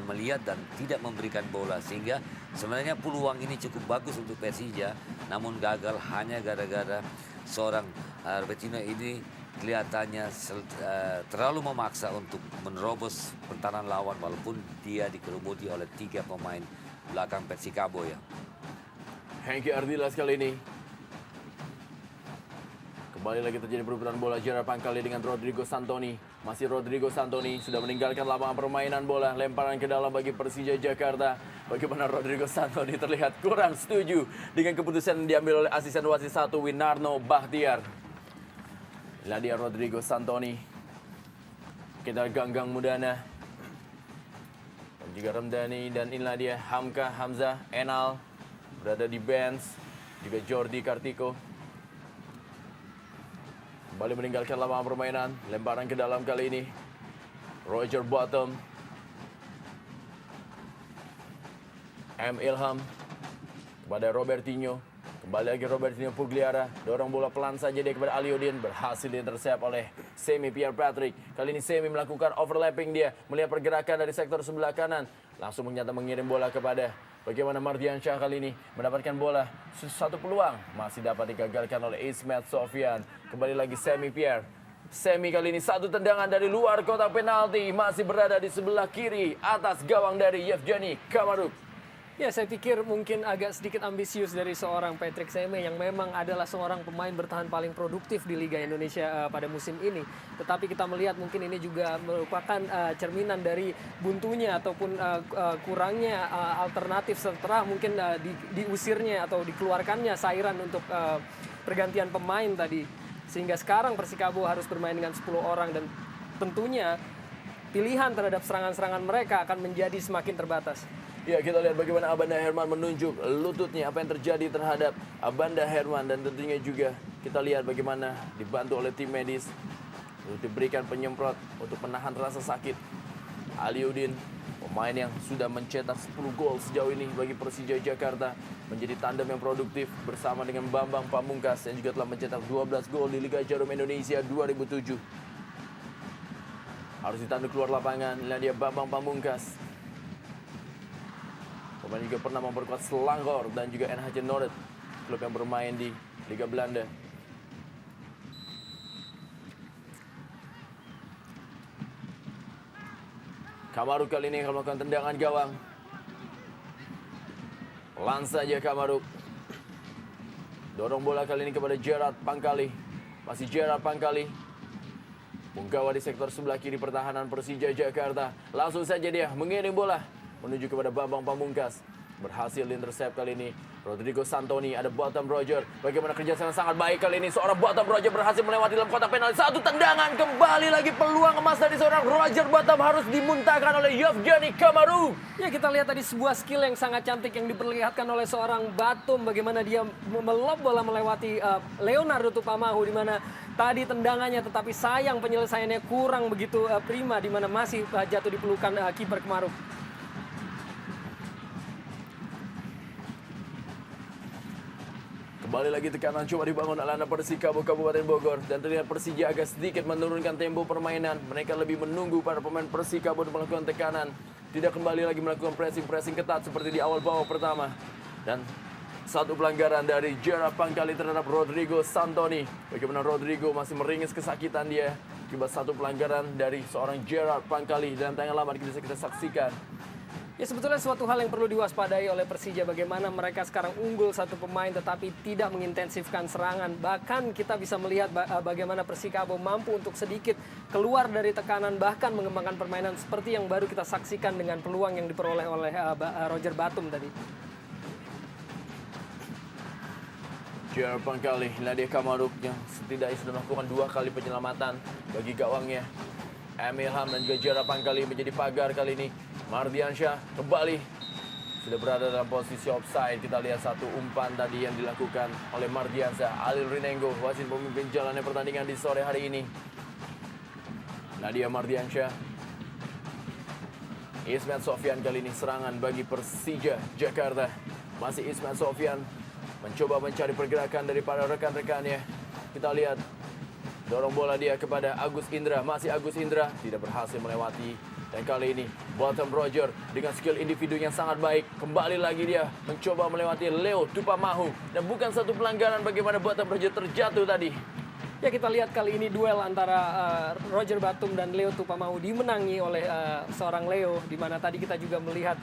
melihat dan tidak memberikan bola. Sehingga sebenarnya peluang ini cukup bagus untuk Persija. Namun gagal hanya gara-gara seorang Robertinho ini kelihatannya terlalu memaksa untuk menerobos pertahanan lawan walaupun dia dikerumuti oleh 3 pemain belakang Persikabo ya. Hengki Ardilas kali ini. Kembali lagi terjadi perebutan bola Gerard Pancalli dengan Rodrigo Santoni. Masih Rodrigo Santoni sudah meninggalkan lapangan permainan bola. Lemparan ke dalam bagi Persija Jakarta. Bagaimana Rodrigo Santoni terlihat kurang setuju dengan keputusan yang diambil oleh asisten wasit 1 Winarno Bahtiar. Inilah dia Rodrigo Santoni. Kita Ganggang Mudana. Dan juga Ramdhani. Dan inilah dia Hamka, Hamzah, Enal. Berada di bench. Juga Jordi Kartiko. Kembali meninggalkan lapangan permainan. Lemparan ke dalam kali ini. Roger Bottom. M. Ilham. Kepada Robertinho. Kembali lagi Robertinho Pugliara. Dorong bola pelan saja dia kepada Aliudin. Berhasil diintersep oleh Semi Pierre Patrick. Kali ini Semi melakukan overlapping dia. Melihat pergerakan dari sektor sebelah kanan. Langsung ternyata mengirim bola kepada bagaimana Mardiansyah kali ini mendapatkan bola. Satu peluang masih dapat digagalkan oleh Ismet Sofyan. Kembali lagi Semi Pierre. Semi kali ini satu tendangan dari luar kotak penalti. Masih berada di sebelah kiri atas gawang dari Yevgeny Kamaru. Ya, saya pikir mungkin agak sedikit ambisius dari seorang Patrick Seme yang memang adalah seorang pemain bertahan paling produktif di Liga Indonesia pada musim ini. Tetapi kita melihat mungkin ini juga merupakan cerminan dari buntunya ataupun kurangnya alternatif setelah mungkin diusirnya atau dikeluarkannya Sairan untuk pergantian pemain tadi. Sehingga sekarang Persikabo harus bermain dengan 10 orang dan tentunya pilihan terhadap serangan-serangan mereka akan menjadi semakin terbatas. Ya, kita lihat bagaimana Abanda Herman menunjuk lututnya, apa yang terjadi terhadap Abanda Herman. Dan tentunya juga kita lihat bagaimana dibantu oleh tim medis untuk diberikan penyemprot untuk menahan rasa sakit. Aliudin, pemain yang sudah mencetak 10 gol sejauh ini bagi Persija Jakarta, menjadi tandem yang produktif bersama dengan Bambang Pamungkas yang juga telah mencetak 12 gol di Liga Jarum Indonesia 2007. Harus ditanduk keluar lapangan. Inilah dia Bambang Pamungkas. Pemain juga pernah memperkuat Selangor dan juga NHC Noord, klub yang bermain di Liga Belanda. Kamaru kali ini akan melakukan tendangan gawang. Pelan saja Kamaru. Dorong bola kali ini kepada Gerard Pancalli. Masih Gerard Pancalli. Punggawa di sektor sebelah kiri pertahanan Persija Jakarta. Langsung saja dia mengirim bola menuju kepada Bambang Pamungkas. berhasil intercept kali ini. Rodrigo Santoni, ada Bottom Roger. Bagaimana kerjasama sangat baik kali ini. Seorang Bottom Roger berhasil melewati dalam kotak penalti. Satu tendangan, kembali lagi peluang emas dari seorang Roger Bottom harus dimuntahkan oleh Yevgeny Kamaru. Ya, kita lihat tadi sebuah skill yang sangat cantik yang diperlihatkan oleh seorang Batum. Bagaimana dia melob bola melewati Leonardo Tupamahu, di mana tadi tendangannya tetapi sayang penyelesaiannya kurang begitu prima, di mana masih jatuh di pelukan kiper Kamaru. Kembali lagi tekanan coba dibangun oleh anak Persikabo Kabupaten Bogor. Dan terlihat Persija agak sedikit menurunkan tempo permainan. Mereka lebih menunggu para pemain Persikabo untuk melakukan tekanan. Tidak kembali lagi melakukan pressing ketat seperti di awal babak pertama. Dan satu pelanggaran dari Gerard Pangkali terhadap Rodrigo Santoni. Bagaimana Rodrigo masih meringis kesakitan dia. Akibat satu pelanggaran dari seorang Gerard Pangkali. Dan tayangan lama bisa kita saksikan. Ya, sebetulnya suatu hal yang perlu diwaspadai oleh Persija, bagaimana mereka sekarang unggul satu pemain tetapi tidak mengintensifkan serangan. Bahkan kita bisa melihat bagaimana Persikabo mampu untuk sedikit keluar dari tekanan, bahkan mengembangkan permainan seperti yang baru kita saksikan dengan peluang yang diperoleh oleh Roger Batum tadi. Gerard Pangkali, Nadia Kamaruk yang setidaknya sudah melakukan 2 kali penyelamatan bagi gawangnya. Emil Ham dan juga Gerard Pangkali menjadi pagar kali ini. Mardiansyah kembali sudah berada dalam posisi offside. Kita lihat satu umpan tadi yang dilakukan oleh Mardiansyah. Alil Rinengo, wasit pemimpin jalannya pertandingan di sore hari ini. Nadia Mardiansyah. Ismet Sofyan kali ini serangan bagi Persija Jakarta. Masih Ismet Sofyan mencoba mencari pergerakan daripada rekan-rekannya. Kita lihat dorong bola dia kepada Agus Indra. Masih Agus Indra tidak berhasil melewati. Dan kali ini Bottom Roger dengan skill individu yang sangat baik. Kembali lagi dia mencoba melewati Leo Tupamahu. Dan bukan satu pelanggaran bagaimana Bottom Roger terjatuh tadi. Ya, kita lihat kali ini duel antara Roger Batum dan Leo Tupamahu dimenangi oleh seorang Leo. Di mana tadi kita juga melihat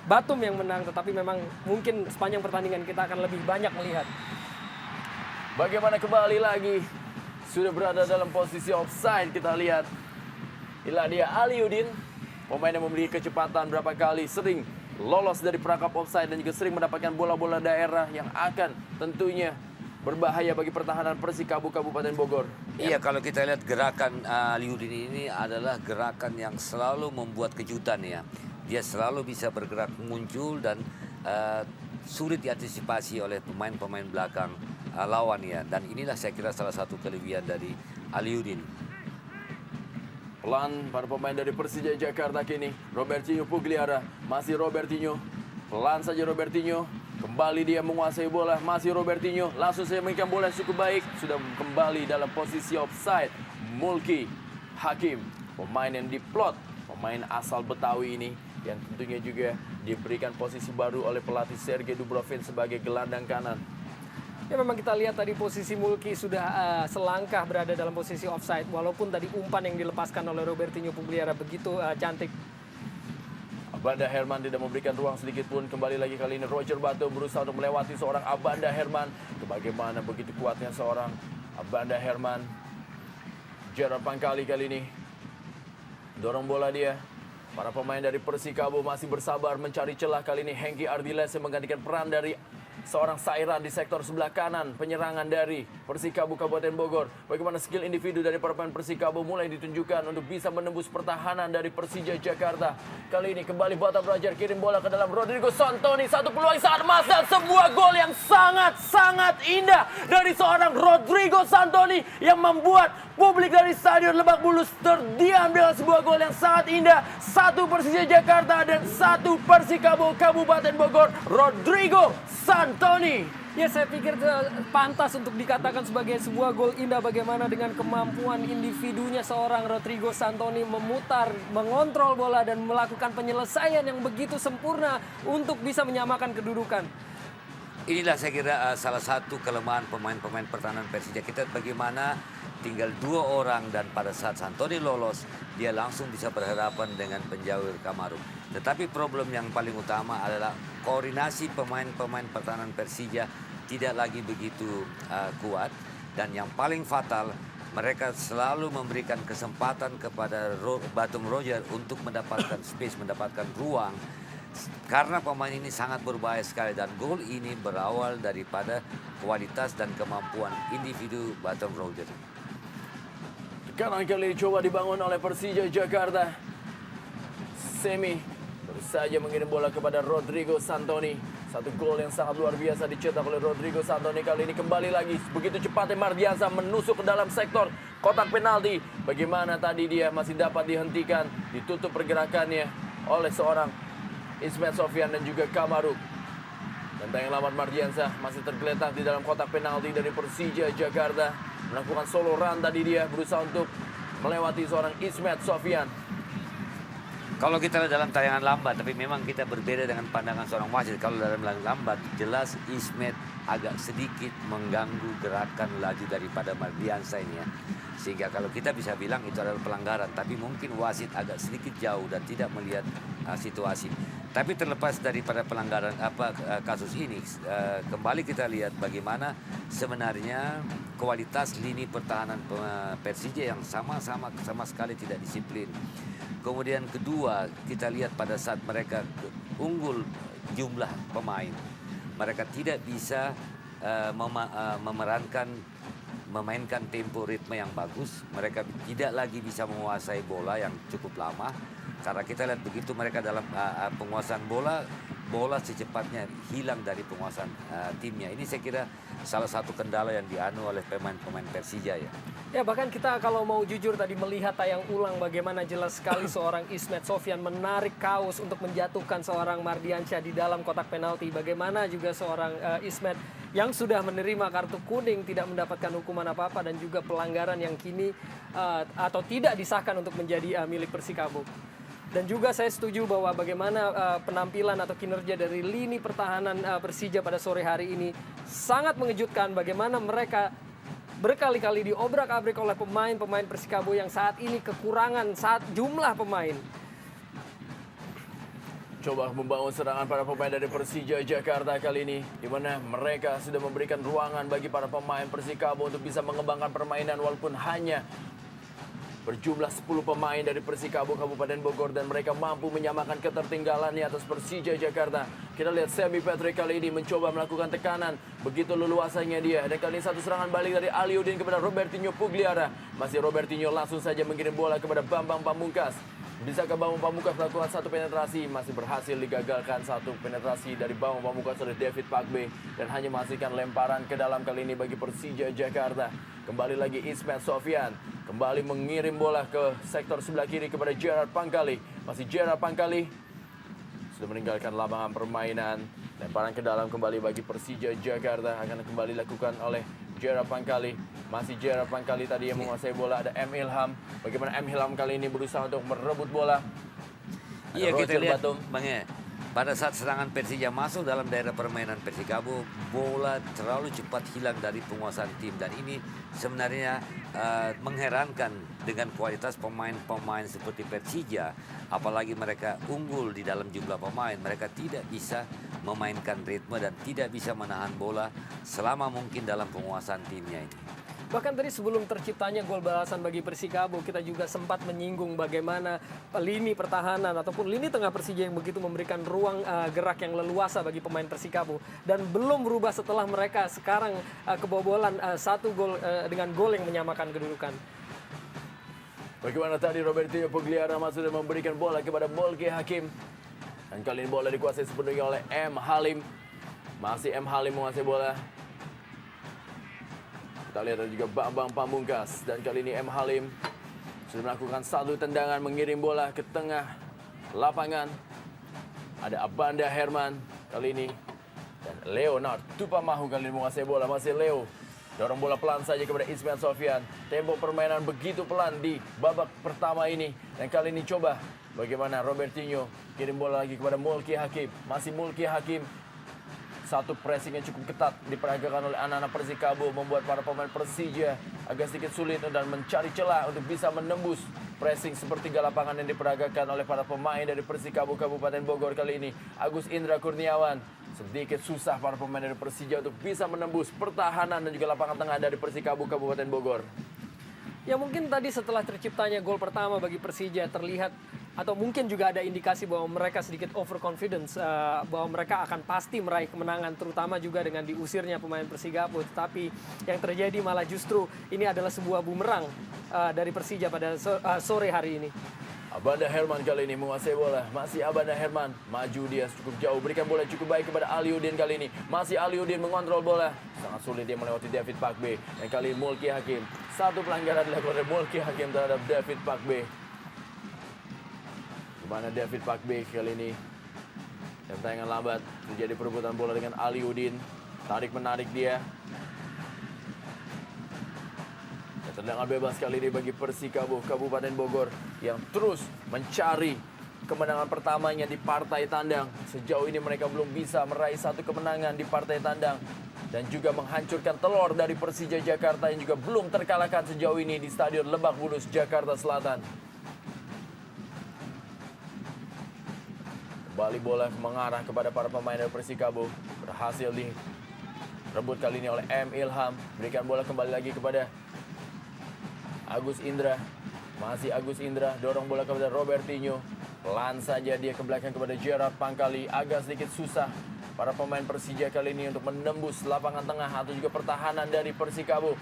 Batum yang menang. Tetapi memang mungkin sepanjang pertandingan kita akan lebih banyak melihat. Bagaimana kembali lagi. Sudah berada dalam posisi offside, kita lihat. Inilah dia Aliuddin, pemain yang memiliki kecepatan berapa kali, sering lolos dari perangkap offside dan juga sering mendapatkan bola-bola daerah yang akan tentunya berbahaya bagi pertahanan Persikabo Kabupaten Bogor. Iya, kalau kita lihat gerakan Aliuddin ini adalah gerakan yang selalu membuat kejutan ya. Dia selalu bisa bergerak muncul dan sulit diantisipasi oleh pemain-pemain belakang lawan ya. Dan inilah saya kira salah satu kelebihan dari Aliuddin. Pelan para pemain dari Persija Jakarta kini. Robertinho Pugliara, masih Robertinho. Pelan saja Robertinho. Kembali dia menguasai bola, masih Robertinho. Langsung saya mainkan bola yang cukup baik. Sudah kembali dalam posisi offside. Mulki Hakim, pemain yang diplot. Pemain asal Betawi ini yang tentunya juga diberikan posisi baru oleh pelatih Sergei Dubrovin sebagai gelandang kanan. Ya, memang kita lihat tadi posisi Mulki sudah selangkah berada dalam posisi offside. Walaupun tadi umpan yang dilepaskan oleh Robertinho Pugliara begitu cantik. Abanda Herman tidak memberikan ruang sedikit pun. Kembali lagi kali ini Roger Batum berusaha untuk melewati seorang Abanda Herman. Bagaimana begitu kuatnya seorang Abanda Herman. Gerard Pangkali kali ini dorong bola dia. Para pemain dari Persikabo masih bersabar mencari celah. Kali ini Hengki Ardiles yang menggantikan peran dari seorang Sairan di sektor sebelah kanan penyerangan dari Persikabo Kabupaten Bogor. Bagaimana skill individu dari para pemain Persikabo mulai ditunjukkan untuk bisa menembus pertahanan dari Persija Jakarta. Kali ini kembali Bottom Roger kirim bola ke dalam Rodrigo Santoni. Satu peluang saat emas dan sebuah gol yang sangat-sangat indah dari seorang Rodrigo Santoni yang membuat publik dari Stadion Lebak Bulus terdiam dengan sebuah gol yang sangat indah. 1 Persija Jakarta dan 1 Persikabo Kabupaten Bogor. Rodrigo Santoni. Ya, saya pikir pantas untuk dikatakan sebagai sebuah gol indah. Bagaimana dengan kemampuan individunya seorang Rodrigo Santoni memutar, mengontrol bola dan melakukan penyelesaian yang begitu sempurna untuk bisa menyamakan kedudukan. Inilah saya kira salah satu kelemahan pemain-pemain pertahanan Persija. Kita bagaimana tinggal 2 orang dan pada saat Santoni lolos, dia langsung bisa berhadapan dengan penjawir Kamaru. Tetapi problem yang paling utama adalah koordinasi pemain-pemain pertahanan Persija tidak lagi begitu kuat. Dan yang paling fatal, mereka selalu memberikan kesempatan kepada Batum Roger untuk mendapatkan space, mendapatkan ruang. Karena pemain ini sangat berbahaya sekali dan gol ini berawal daripada kualitas dan kemampuan individu Baton Rouge. Tekanan kali ini coba dibangun oleh Persija Jakarta. Semi baru saja mengirim bola kepada Rodrigo Santoni. Satu gol yang sangat luar biasa dicetak oleh Rodrigo Santoni. Kali ini kembali lagi begitu cepatnya Mardiansa menusuk ke dalam sektor kotak penalti. Bagaimana tadi dia masih dapat dihentikan, ditutup pergerakannya oleh seorang Ismet Sofyan dan juga Kamaruk. Dan tayang lawan Mardiansa masih tergeletak di dalam kotak penalti dari Persija Jakarta. Melakukan solo run tadi dia berusaha untuk melewati seorang Ismet Sofyan. Kalau kita lihat dalam tayangan lambat, tapi memang kita berbeda dengan pandangan seorang wasit. Kalau dalam lambat, jelas Ismet agak sedikit mengganggu gerakan laju daripada Mardiansa ini ya. Sehingga kalau kita bisa bilang itu adalah pelanggaran, tapi mungkin wasit agak sedikit jauh dan tidak melihat situasi. Tapi terlepas daripada pelanggaran kasus ini, kembali kita lihat bagaimana sebenarnya kualitas lini pertahanan Persija yang sama sekali tidak disiplin. Kemudian kedua, kita lihat pada saat mereka unggul jumlah pemain, mereka tidak bisa memainkan tempo ritme yang bagus. Mereka tidak lagi bisa menguasai bola yang cukup lama. Karena kita lihat begitu mereka dalam penguasaan bola secepatnya hilang dari penguasaan timnya. Ini saya kira salah satu kendala yang dianu oleh pemain-pemain Persija ya. Ya bahkan kita kalau mau jujur tadi melihat tayang ulang bagaimana jelas sekali seorang Ismet Sofyan menarik kaos untuk menjatuhkan seorang Mardiansyah di dalam kotak penalti. Bagaimana juga seorang Ismet yang sudah menerima kartu kuning tidak mendapatkan hukuman apa-apa dan juga pelanggaran yang kini atau tidak disahkan untuk menjadi milik Persikabo. Dan juga saya setuju bahwa bagaimana penampilan atau kinerja dari lini pertahanan Persija pada sore hari ini sangat mengejutkan. Bagaimana mereka berkali-kali diobrak-abrik oleh pemain-pemain Persikabo yang saat ini kekurangan jumlah pemain. Coba membangun serangan para pemain dari Persija Jakarta kali ini, di mana mereka sudah memberikan ruangan bagi para pemain Persikabo untuk bisa mengembangkan permainan walaupun hanya berjumlah 10 pemain dari Persikabo Kabupaten Bogor dan mereka mampu menyamakan ketertinggalan di atas Persija Jakarta. Kita lihat Semi Patrick kali ini mencoba melakukan tekanan, begitu leluasanya dia. Dan kali ini satu serangan balik dari Aliudin kepada Robertinho Pugliara. Masih Robertinho langsung saja mengirim bola kepada Bambang Pamungkas. Bisakah Bambang Pamungkas melakukan satu penetrasi? Masih berhasil digagalkan satu penetrasi dari Bambang Pamungkas oleh David Pakbe. Dan hanya menghasilkan lemparan ke dalam kali ini bagi Persija Jakarta. Kembali lagi Ismet Sofyan. Kembali mengirim bola ke sektor sebelah kiri kepada Gerard Pangkali. Masih Gerard Pangkali. Sudah meninggalkan lapangan permainan. Lemparan ke dalam kembali bagi Persija Jakarta. Akan kembali dilakukan oleh Gerard Pangkali. Masih Gerard Pangkali tadi yang menguasai bola. Ada M. Ilham. Bagaimana M. Ilham kali ini berusaha untuk merebut bola. Iya kita lihat Batum. Bang ya. Pada saat serangan Persija masuk dalam daerah permainan Persikabo, bola terlalu cepat hilang dari penguasaan tim. Dan ini sebenarnya mengherankan dengan kualitas pemain-pemain seperti Persija. Apalagi mereka unggul di dalam jumlah pemain. Mereka tidak bisa memainkan ritme dan tidak bisa menahan bola selama mungkin dalam penguasaan timnya ini. Bahkan tadi sebelum terciptanya gol balasan bagi Persikabo, kita juga sempat menyinggung bagaimana lini pertahanan ataupun lini tengah Persija yang begitu memberikan ruang gerak yang leluasa bagi pemain Persikabo. Dan belum berubah setelah mereka sekarang kebobolan satu gol dengan gol yang menyamakan kedudukan. Bagaimana tadi Robertinho Pugliara masuk dan memberikan bola kepada Molke Hakim. Dan kali ini bola dikuasai sepenuhnya oleh M. Halim. Masih M. Halim menguasai bola. Kita lihat ada juga Bambang Pamungkas. Dan kali ini M. Halim sudah melakukan satu tendangan mengirim bola ke tengah lapangan. Ada Abanda Herman kali ini. Dan Leonard Tupamahu kali ini menguasai bola. Masih Leo. Dorong bola pelan saja kepada Ismet Sofyan. Tempo permainan begitu pelan di babak pertama ini. Dan kali ini coba bagaimana Robertinho kirim bola lagi kepada Mulki Hakim. Masih Mulki Hakim. Satu pressing yang cukup ketat diperagakan oleh anak-anak Persikabo membuat para pemain Persija agak sedikit sulit dan mencari celah untuk bisa menembus pressing sepertiga lapangan yang diperagakan oleh para pemain dari Persikabo Kabupaten Bogor kali ini. Agus Indra Kurniawan, sedikit susah para pemain dari Persija untuk bisa menembus pertahanan dan juga lapangan tengah dari Persikabo Kabupaten Bogor. Ya mungkin tadi setelah terciptanya gol pertama bagi Persija terlihat atau mungkin juga ada indikasi bahwa mereka sedikit overconfidence bahwa mereka akan pasti meraih kemenangan, terutama juga dengan diusirnya pemain Persikabo. Tetapi yang terjadi malah justru ini adalah sebuah bumerang dari Persija pada sore hari ini. Abanda Herman kali ini menguasai bola. Masih Abanda Herman. Maju dia cukup jauh. Berikan bola cukup baik kepada Aliudin kali ini. Masih Aliudin mengontrol bola. Sangat sulit dia melewati David Pakbe. Dan kali ini Mulki Hakim. Satu pelanggaran dilakukan oleh Mulki Hakim terhadap David Pakbe. Kemana David Pakbe kali ini. Dan tayangan lambat. Terjadi perebutan bola dengan Aliudin. Tarik-menarik dia. Tendangan bebas kali ini bagi Persikabo Kabupaten Bogor yang terus mencari kemenangan pertamanya di partai tandang. Sejauh ini mereka belum bisa meraih satu kemenangan di partai tandang dan juga menghancurkan telur dari Persija Jakarta yang juga belum terkalahkan sejauh ini di Stadion Lebak Bulus, Jakarta Selatan. Kembali bola mengarah kepada para pemain dari Persikabo. Berhasil direbut kali ini oleh M. Ilham. Berikan bola kembali lagi kepada Agus Indra. Masih Agus Indra. Dorong bola kepada Robertinho. Pelan saja dia ke belakang kepada Gerard Pangkali. Agak sedikit susah para pemain Persija kali ini untuk menembus lapangan tengah atau juga pertahanan dari Persikabo.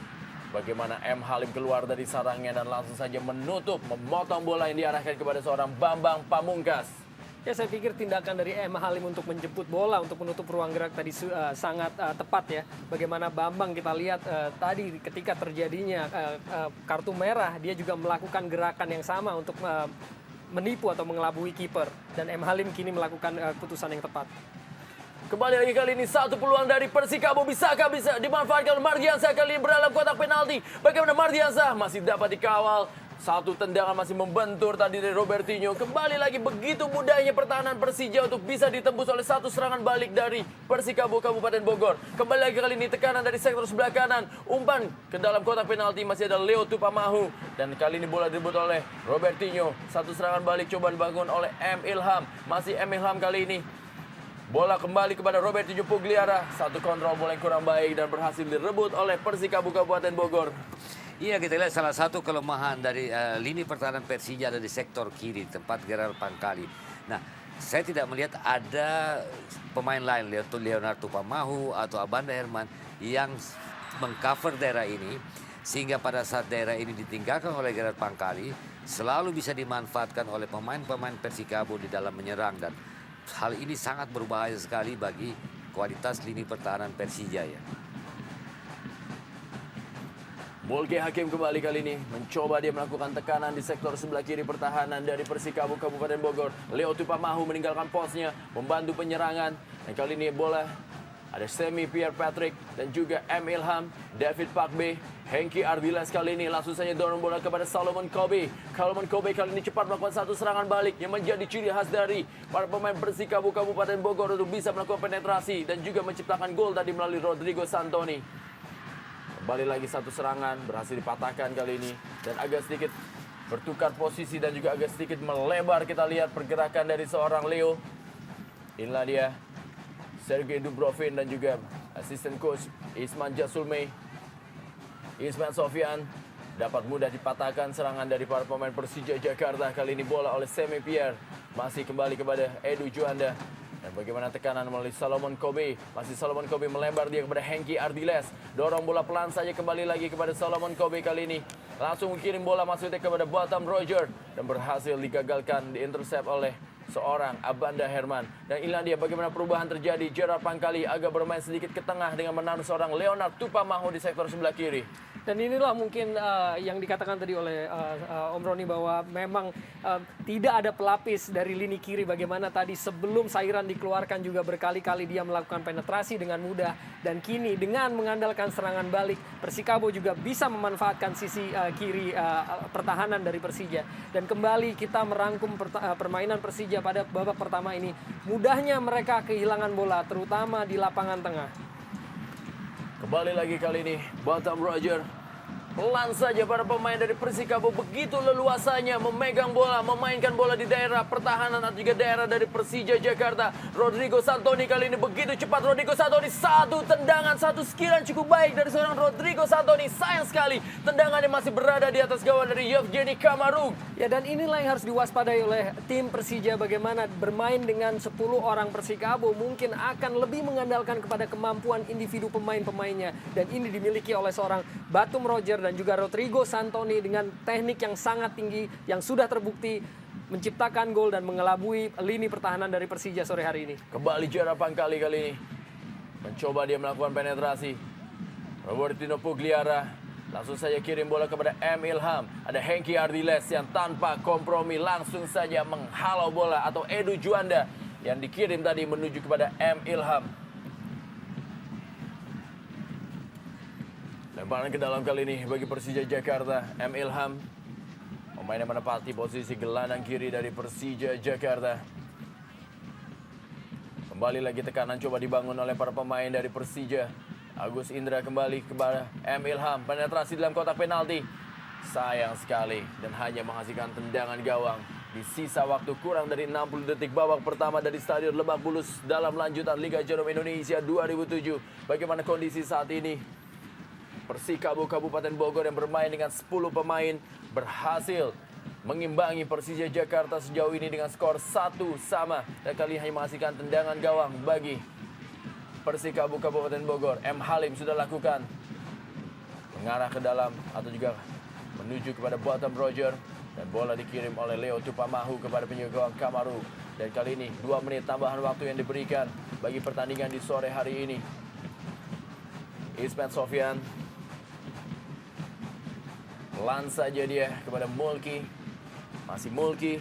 Bagaimana M. Halim keluar dari sarangnya dan langsung saja menutup, memotong bola yang diarahkan kepada seorang Bambang Pamungkas. Ya, saya pikir tindakan dari M. Halim untuk menjemput bola, untuk menutup ruang gerak tadi sangat tepat ya. Bagaimana Bambang kita lihat tadi ketika terjadinya kartu merah, dia juga melakukan gerakan yang sama untuk menipu atau mengelabui kiper. Dan M. Halim kini melakukan putusan yang tepat. Kembali lagi kali ini satu peluang dari Persikabo. Bisakah bisa dimanfaatkan oleh Mardiansah kali ini berdalam kotak penalti. Bagaimana Mardiansah masih dapat dikawal. Satu tendangan masih membentur tadi dari Robertinho. Kembali lagi begitu mudahnya pertahanan Persija untuk bisa ditembus oleh satu serangan balik dari Persikabo Kabupaten Bogor. Kembali lagi kali ini tekanan dari sektor sebelah kanan. Umpan ke dalam kotak penalti masih ada Leo Tupamahu. Dan kali ini bola direbut oleh Robertinho. Satu serangan balik coba dibangun oleh M. Ilham. Masih M. Ilham kali ini. Bola kembali kepada Robertinho Pugliara. Satu kontrol bola yang kurang baik dan berhasil direbut oleh Persikabo Kabupaten Bogor. Iya, kita lihat salah satu kelemahan dari lini pertahanan Persija ada di sektor kiri, tempat Gerard Pangkali. Nah, saya tidak melihat ada pemain lain, Leonard Tupamahu atau Abanda Herman yang mengcover daerah ini, sehingga pada saat daerah ini ditinggalkan oleh Gerard Pangkali, selalu bisa dimanfaatkan oleh pemain-pemain Persikabo di dalam menyerang. Dan hal ini sangat berbahaya sekali bagi kualitas lini pertahanan Persija ya. Mulki Hakim kembali kali ini mencoba dia melakukan tekanan di sektor sebelah kiri pertahanan dari Persikabo Kabupaten Bogor. Leo Tupamahu meninggalkan posnya, membantu penyerangan. Dan kali ini bola ada Semi Pierre Patrick dan juga M. Ilham, David Pakbe, Hengki Ardiles kali ini langsung saja dorong bola kepada Solomon Kobe. Solomon Kobe kali ini cepat melakukan satu serangan balik yang menjadi ciri khas dari para pemain Persikabo Kabupaten Bogor untuk bisa melakukan penetrasi dan juga menciptakan gol tadi melalui Rodrigo Santoni. Kembali lagi satu serangan, berhasil dipatahkan kali ini. Dan agak sedikit bertukar posisi dan juga agak sedikit melebar. Kita lihat pergerakan dari seorang Leo. Inilah dia, Sergei Dubrovin dan juga asisten coach Isman Jasulmey. Isman Sofian dapat mudah dipatahkan serangan dari para pemain Persija Jakarta. Kali ini bola oleh Semi Pierre. Masih kembali kepada Edu Juanda. Dan bagaimana tekanan melalui Solomon Kobe. Masih Solomon Kobe melebar dia kepada Hengki Ardiles. Dorong bola pelan saja kembali lagi kepada Solomon Kobe kali ini. Langsung mengirim bola masuknya kepada Batam Roger. Dan berhasil digagalkan, diintercept oleh seorang Abanda Herman. Dan inilah dia bagaimana perubahan terjadi. Gerard Pangkali agak bermain sedikit ke tengah dengan menaruh seorang Leonard Tupamahu di sektor sebelah kiri. Dan inilah mungkin yang dikatakan tadi oleh Om Roni bahwa memang tidak ada pelapis dari lini kiri. Bagaimana tadi sebelum Sairan dikeluarkan juga berkali-kali dia melakukan penetrasi dengan mudah. Dan kini dengan mengandalkan serangan balik, Persikabo juga bisa memanfaatkan sisi kiri pertahanan dari Persija. Dan kembali kita merangkum permainan Persija pada babak pertama ini. Mudahnya mereka kehilangan bola, terutama di lapangan tengah. Kembali lagi kali ini Batam Roger. Pelan saja para pemain dari Persikabo begitu leluasanya memegang bola, memainkan bola di daerah pertahanan atau juga daerah dari Persija Jakarta. Rodrigo Santoni kali ini begitu cepat. Rodrigo Santoni, satu tendangan, satu skillan cukup baik dari seorang Rodrigo Santoni. Sayang sekali tendangannya masih berada di atas gawang dari Yevgeny Kamaruk. Ya, dan inilah yang harus diwaspadai oleh tim Persija, bagaimana bermain dengan 10 orang Persikabo mungkin akan lebih mengandalkan kepada kemampuan individu pemain-pemainnya, dan ini dimiliki oleh seorang Batum Roger dan juga Rodrigo Santoni dengan teknik yang sangat tinggi yang sudah terbukti menciptakan gol dan mengelabui lini pertahanan dari Persija sore hari ini. Kembali Jara Pangkali kali ini. Mencoba dia melakukan penetrasi. Robertino Pugliara langsung saja kirim bola kepada M. Ilham. Ada Hengki Ardiles yang tanpa kompromi langsung saja menghalau bola, atau Edu Juanda yang dikirim tadi menuju kepada M. Ilham. Lemparan ke dalam kali ini bagi Persija Jakarta. M. Ilham, pemain yang menempati posisi gelandang kiri dari Persija Jakarta. Kembali lagi tekanan coba dibangun oleh para pemain dari Persija. Agus Indra kembali kepada M. Ilham. Penetrasi dalam kotak penalti. Sayang sekali dan hanya menghasilkan tendangan gawang. Di sisa waktu kurang dari 60 detik babak pertama dari Stadion Lebak Bulus dalam lanjutan Liga Jarum Indonesia 2007. Bagaimana kondisi saat ini? Persikabo Kabupaten Bogor yang bermain dengan 10 pemain berhasil mengimbangi Persija Jakarta sejauh ini dengan skor 1-1. Dan kali ini hanya menghasilkan tendangan gawang bagi Persikabo Kabupaten Bogor. M. Halim sudah lakukan mengarah ke dalam atau juga menuju kepada Batum Roger, dan bola dikirim oleh Leo Tupamahu kepada penjaga gawang Kamaru. Dan kali ini 2 menit tambahan waktu yang diberikan bagi pertandingan di sore hari ini. Ismet Sofyan, pelan saja dia kepada Mulki. Masih Mulki.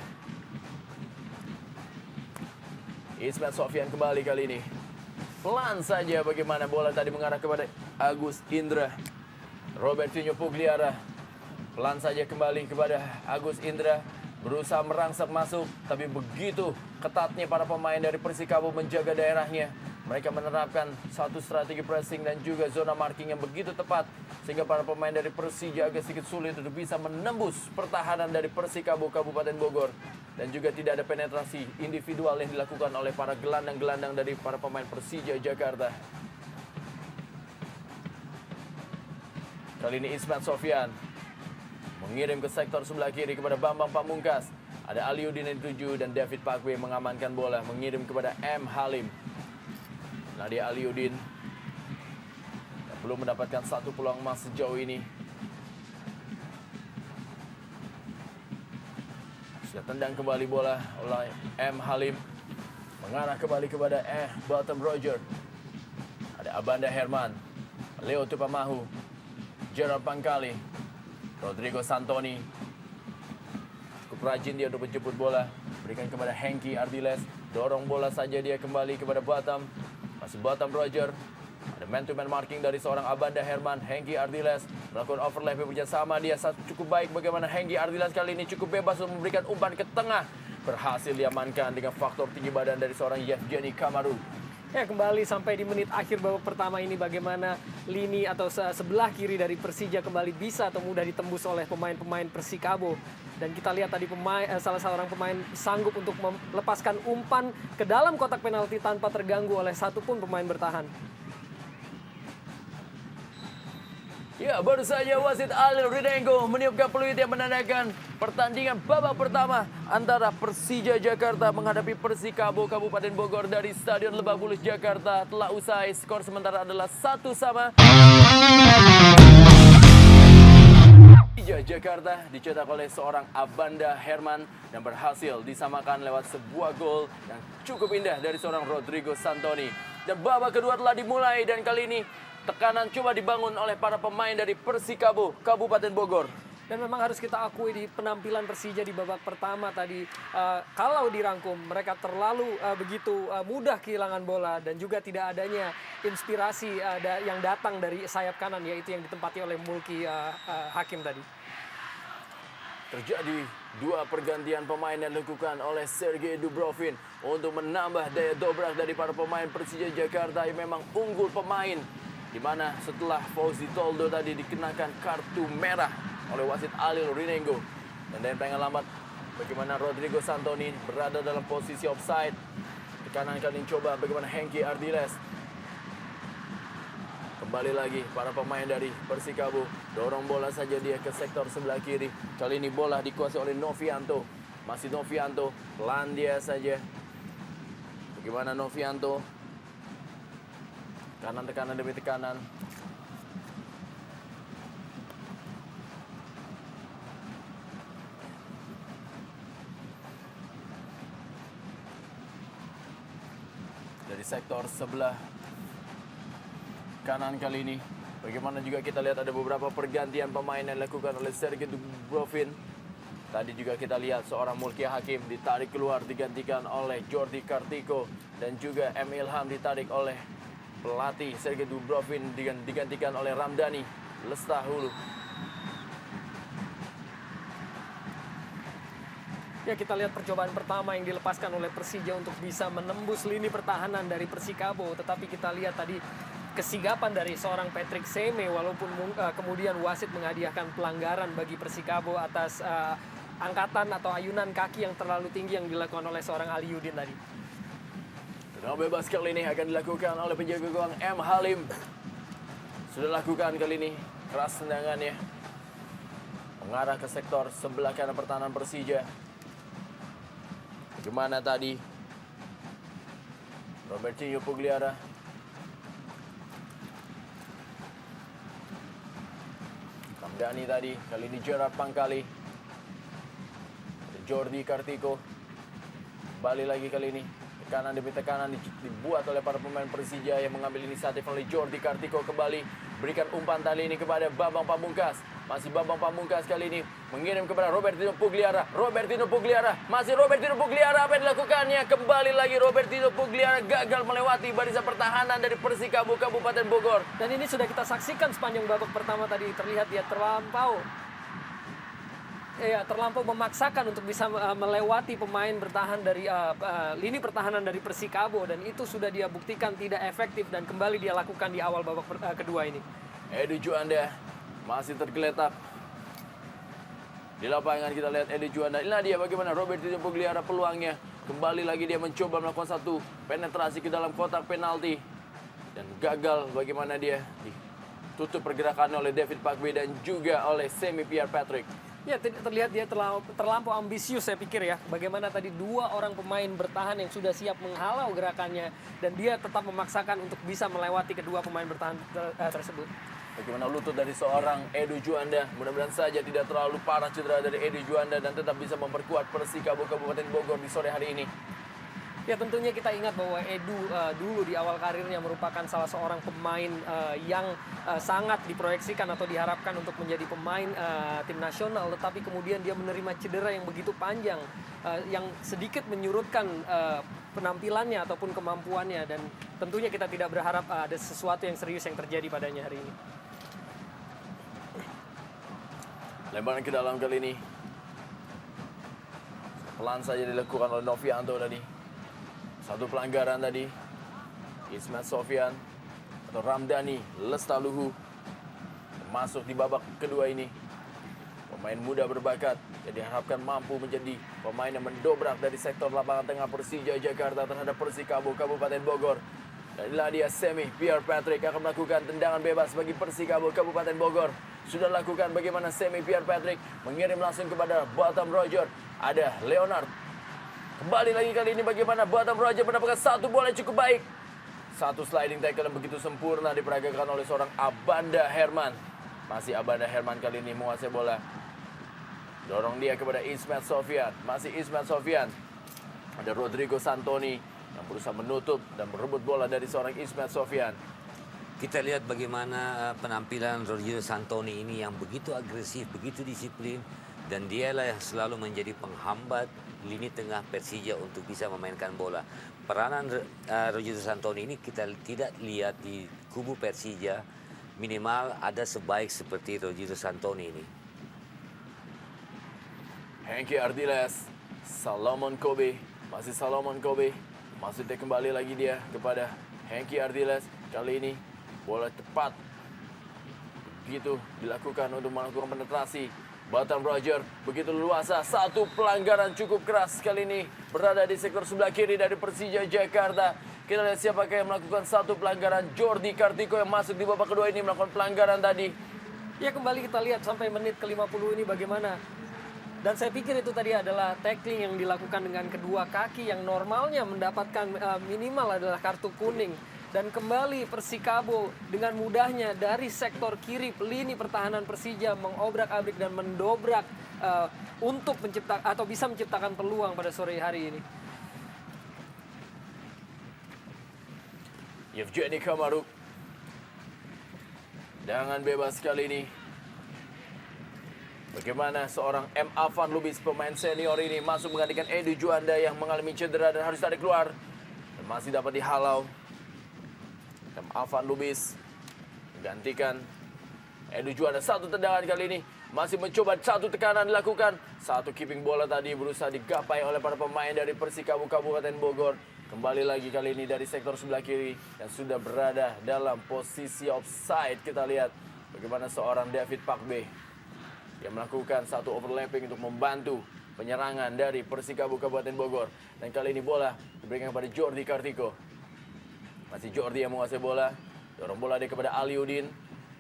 Ismet Sofyan kembali kali ini. Pelan saja bagaimana bola tadi mengarah kepada Agus Indra. Robertinho Pugliara. Pelan saja kembali kepada Agus Indra. Berusaha merangsek masuk, tapi begitu ketatnya para pemain dari Persikabo menjaga daerahnya. Mereka menerapkan satu strategi pressing dan juga zona marking yang begitu tepat, sehingga para pemain dari Persija agak sedikit sulit untuk bisa menembus pertahanan dari Persikabo Kabupaten Bogor. Dan juga tidak ada penetrasi individual yang dilakukan oleh para gelandang-gelandang dari para pemain Persija Jakarta. Kali ini Ismet Sofyan mengirim ke sektor sebelah kiri kepada Bambang Pamungkas. Ada Aliudin yang dituju dan David Pakwe mengamankan bola, mengirim kepada M. Halim. Nadia Aliudin belum mendapatkan satu peluang emas sejauh ini. Sudah tendang kembali bola oleh M. Halim. Mengarah kembali kepada Batum Roger. Ada Abanda Herman, Leo Tupamahu, Gerald Pangkali, Rodrigo Santoni. Cukup rajin dia untuk menjemput bola. Berikan kepada Hengki Ardiles. Dorong bola saja dia kembali kepada Batam. Masih Batum Roger. Ada man-to-man marking dari seorang Abanda Herman. Hengki Ardiles melakukan overlap bersama dia. Cukup baik bagaimana Hengki Ardiles kali ini cukup bebas untuk memberikan umpan ke tengah. Berhasil diamankan dengan faktor tinggi badan dari seorang Yevgeny Kamaru. Ya, kembali sampai di menit akhir babak pertama ini bagaimana lini atau sebelah kiri dari Persija kembali bisa atau mudah ditembus oleh pemain-pemain Persikabo. Dan kita lihat tadi salah seorang pemain sanggup untuk melepaskan umpan ke dalam kotak penalti tanpa terganggu oleh satupun pemain bertahan. Ya, baru saja wasit Ali Rinengo meniupkan peluit yang menandakan pertandingan babak pertama antara Persija Jakarta menghadapi Persikabo Kabupaten Bogor dari Stadion Lebak Bulus Jakarta telah usai. Skor sementara adalah 1-1. Persija Jakarta dicetak oleh seorang Abanda Herman dan berhasil disamakan lewat sebuah gol yang cukup indah dari seorang Rodrigo Santoni. Dan babak kedua telah dimulai dan kali ini tekanan coba dibangun oleh para pemain dari Persikabo Kabupaten Bogor. Dan memang harus kita akui di penampilan Persija di babak pertama tadi, kalau dirangkum mereka terlalu begitu mudah kehilangan bola dan juga tidak adanya inspirasi yang datang dari sayap kanan, yaitu yang ditempati oleh Mulki Hakim tadi. Terjadi dua pergantian pemain yang dilakukan oleh Sergei Dubrovin untuk menambah daya dobrak dari para pemain Persija Jakarta yang memang unggul pemain Di mana setelah Fauzi Toldo tadi dikenakan kartu merah oleh wasit Alil Rinengo. Dan dari pengen lambat, bagaimana Rodrigo Santoni berada dalam posisi offside. Di kanan kali coba bagaimana Hengki Ardiles. Kembali lagi para pemain dari Persikabo. Dorong bola saja dia ke sektor sebelah kiri. Kali ini bola dikuasai oleh Novianto. Masih Novianto, pelan dia saja. Bagaimana Novianto? Tekanan demi tekanan. Dari sektor sebelah kanan kali ini, bagaimana juga kita lihat ada beberapa pergantian pemain yang dilakukan oleh Sergei Dubrovin. Tadi juga kita lihat seorang Mulkia Hakim ditarik keluar digantikan oleh Jordi Kartiko. Dan juga M. Ilham ditarik oleh pelatih Sergei Dubrovin digantikan oleh Ramdhani Lestahulu. Ya, kita lihat percobaan pertama yang dilepaskan oleh Persija untuk bisa menembus lini pertahanan dari Persikabo. Tetapi kita lihat tadi kesigapan dari seorang Patrick Seme, walaupun kemudian wasit menghadiahkan pelanggaran bagi Persikabo atas angkatan atau ayunan kaki yang terlalu tinggi yang dilakukan oleh seorang Aliudin tadi. Tenang bebas kali ini akan dilakukan oleh penjaga gawang M. Halim. Sudah lakukan kali ini, keras tendangannya. Mengarah ke sektor sebelah kanan pertahanan Persija. Bagaimana tadi Robertinho Pugliara. Ramdhani tadi, kali ini Gerard Pangkali. Jordi Kartiko. Balik lagi kali ini. Tekanan demi tekanan dibuat oleh para pemain Persija yang mengambil inisiatif oleh Jordi Kartiko kembali. Berikan umpan tali ini kepada Bambang Pamungkas. Masih Bambang Pamungkas kali ini mengirim kepada Robertinho Pugliara. Robertinho Pugliara, masih Robertinho Pugliara. Apa yang dilakukannya? Kembali lagi Robertinho Pugliara gagal melewati barisan pertahanan dari Persikabo Kabupaten Bogor. Dan ini sudah kita saksikan sepanjang babak pertama tadi, terlihat dia terlampau memaksakan untuk bisa melewati pemain bertahan dari lini pertahanan dari Persikabo, dan itu sudah dia buktikan tidak efektif dan kembali dia lakukan di awal babak kedua ini. Edu Juanda masih tergeletak di lapangan. Kita lihat Edu Juanda. Inilah dia bagaimana Robertinho Pugliara peluangnya. Kembali lagi dia mencoba melakukan satu penetrasi ke dalam kotak penalti dan gagal. Bagaimana dia ditutup pergerakannya oleh David Pakbe dan juga oleh Semi Pierre Patrick. Ya, terlihat dia terlampau ambisius, saya pikir ya. Bagaimana tadi dua orang pemain bertahan yang sudah siap menghalau gerakannya, dan dia tetap memaksakan untuk bisa melewati kedua pemain bertahan tersebut. Bagaimana lutut dari seorang Edu Juanda. Mudah-mudahan saja tidak terlalu parah cedera dari Edu Juanda dan tetap bisa memperkuat Persikabo Kabupaten Bogor di sore hari ini. Ya, tentunya kita ingat bahwa Edu dulu di awal karirnya merupakan salah seorang pemain yang sangat diproyeksikan atau diharapkan untuk menjadi pemain tim nasional, tetapi kemudian dia menerima cedera yang begitu panjang yang sedikit menyurutkan penampilannya ataupun kemampuannya, dan tentunya kita tidak berharap ada sesuatu yang serius yang terjadi padanya hari ini. Lemparan ke dalam kali ini pelan saja dilakukan oleh Novianto tadi. Satu pelanggaran tadi. Ismet Sofyan atau Ramdhani Lestaluhu masuk di babak kedua ini. Pemain muda berbakat yang diharapkan mampu menjadi pemain yang mendobrak dari sektor lapangan tengah Persija Jakarta terhadap Persikabo Kabupaten Bogor. Dan inilah dia Semi Pierre Patrick akan melakukan tendangan bebas bagi Persikabo Kabupaten Bogor. Sudah lakukan bagaimana Semi Pierre Patrick mengirim langsung kepada Batam Roger. Ada Leonard. Kembali lagi kali ini bagaimana Batam Roger mendapatkan satu bola yang cukup baik. Satu sliding tackle yang begitu sempurna diperagakan oleh seorang Abanda Herman. Masih Abanda Herman kali ini menguasai bola. Dorong dia kepada Ismet Sofyan. Masih Ismet Sofyan. Ada Rodrigo Santoni yang berusaha menutup dan merebut bola dari seorang Ismet Sofyan. Kita lihat bagaimana penampilan Rodrigo Santoni ini yang begitu agresif, begitu disiplin, dan dialah yang selalu menjadi penghambat lini tengah Persija untuk bisa memainkan bola. Peranan Rodrigo Santoni ini kita tidak lihat di kubu Persija, minimal ada sebaik seperti Rodrigo Santoni ini. Hengki Ardiles, Salomon Kobe, masih Salomon Kobe. Maksudnya kembali lagi dia kepada Hengki Ardiles. Kali ini Bola tepat. Begitu dilakukan untuk melakukan penetrasi. Batam Roger begitu luasa. Satu pelanggaran cukup keras kali ini. Berada di sektor sebelah kiri dari Persija Jakarta. Kita lihat siapakah yang melakukan satu pelanggaran. Jordi Kartiko yang masuk di babak kedua ini melakukan pelanggaran tadi. Ya kembali kita lihat sampai menit ke-50 ini bagaimana. Dan saya pikir itu tadi adalah tackling yang dilakukan dengan kedua kaki yang normalnya mendapatkan minimal adalah kartu kuning. Dan kembali Persikabo dengan mudahnya dari sektor kiri lini pertahanan Persija mengobrak-abrik dan mendobrak untuk menciptakan atau bisa menciptakan peluang pada sore hari ini. Yevgeny Kamaruk. Dengan bebas kali ini. Bagaimana seorang M. Avan Lubis pemain senior ini masuk menggantikan Edu Juanda yang mengalami cedera dan harus tarik keluar. Dan masih dapat dihalau. M. Avan Lubis menggantikan Edu Juanda. Satu tendangan kali ini. Masih mencoba satu tekanan dilakukan. Satu keeping bola tadi berusaha digapai oleh para pemain dari Persikabo Kabupaten Bogor. Kembali lagi kali ini dari sektor sebelah kiri. Dan sudah berada dalam posisi offside. Kita lihat bagaimana seorang David Pakbe yang melakukan satu overlapping untuk membantu penyerangan dari Persikabo Kabupaten Bogor. Dan kali ini bola diberikan kepada Jordi Kartiko. Masih Jordi yang menguasai bola. Dorong bola dia kepada Aliudin.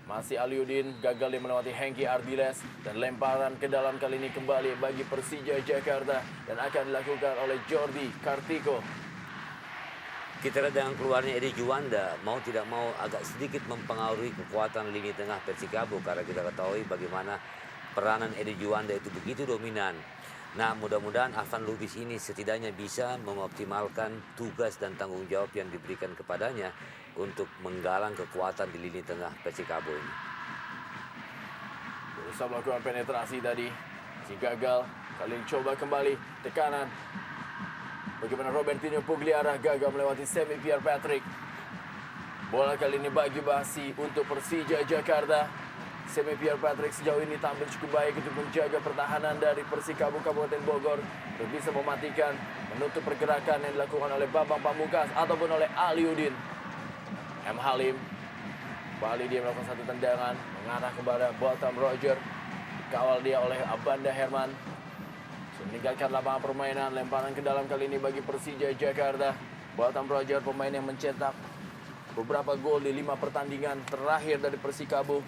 Masih Aliudin gagal dia melewati Hengki Ardiles. Dan lemparan ke dalam kali ini kembali bagi Persija Jakarta. Dan akan dilakukan oleh Jordi Kartiko. Kita lihat dengan keluarnya Edi Juanda, mau tidak mau agak sedikit mempengaruhi kekuatan lini tengah Persikabo. Karena kita ketahui bagaimana peranan Edi Juanda itu begitu dominan. Nah, mudah-mudahan Avan Lubis ini setidaknya bisa mengoptimalkan tugas dan tanggung jawab yang diberikan kepadanya untuk menggalang kekuatan di lini tengah Persikabo ini. Berusaha melakukan penetrasi tadi. Si gagal. Kali ini coba kembali. Tekanan. Bagaimana Robertinho Pugliara gagal melewati Semi Pierre Patrick. Bola kali ini bagi Basi untuk Persija Jakarta. Semi Pierre Patrick sejauh ini tampil cukup baik untuk menjaga pertahanan dari Persikabo Kabupaten Bogor. Untuk bisa mematikan, menutup pergerakan yang dilakukan oleh Bambang Pamungkas ataupun oleh Aliudin. M. Halim. Kembali dia melakukan satu tendangan. Mengarah kepada Batam Roger. Kawal dia oleh Abanda Herman. Meninggalkan lapangan permainan. Lemparan ke dalam kali ini bagi Persija Jakarta. Batam Roger pemain yang mencetak beberapa gol di 5 pertandingan terakhir dari Persikabo.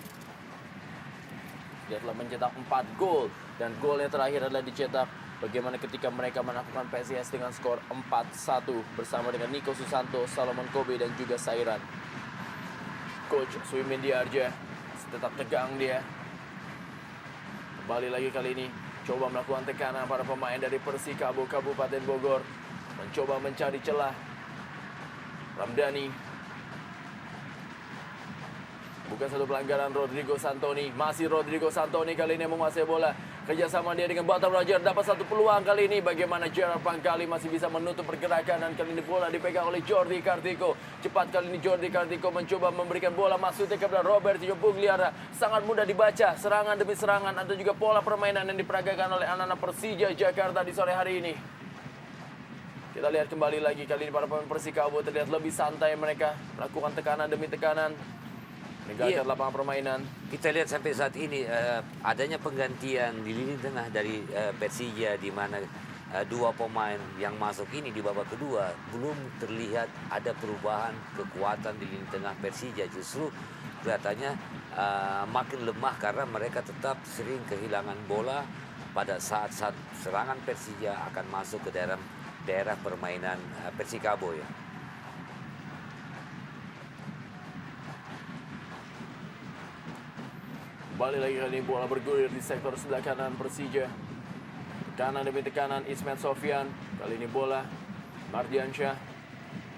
Dia telah mencetak 4 gol. Dan golnya terakhir adalah dicetak bagaimana ketika mereka melakukan PSIS dengan skor 4-1 bersama dengan Nico Susanto, Salomon Kobe dan juga Sairan. Coach Suimin Diarja tetap tegang dia. Kembali lagi kali ini coba melakukan tekanan para pemain dari Persikabo Kabupaten Bogor. Mencoba mencari celah. Ramdhani. Bukan satu pelanggaran Rodrigo Santoni. Masih Rodrigo Santoni kali ini menguasai bola. Kerjasama dia dengan Batam Roger. Dapat satu peluang kali ini. Bagaimana Gerard Pangkali masih bisa menutup pergerakan. Dan kali ini bola dipegang oleh Jordi Kartiko. Cepat kali ini Jordi Kartiko mencoba memberikan bola masuknya kepada Robertinho Pugliara. Sangat mudah dibaca. Serangan demi serangan. Atau juga pola permainan yang diperagakan oleh anak-anak Persija Jakarta di sore hari ini. Kita lihat kembali lagi. Kali ini para pemain Persikabo terlihat lebih santai mereka. Melakukan tekanan demi tekanan. Meninggalkan lapangan permainan. Kita lihat sampai saat ini adanya penggantian di lini tengah dari Persija di mana dua pemain yang masuk ini di babak kedua belum terlihat ada perubahan kekuatan di lini tengah Persija. Justru kelihatannya makin lemah karena mereka tetap sering kehilangan bola pada saat-saat serangan Persija akan masuk ke daerah permainan Persikabo ya. Kembali lagi kali ini bola bergulir di sektor sebelah kanan Persija. Tekanan demi tekanan Ismet Sofyan. Kali ini bola Mardiansyah.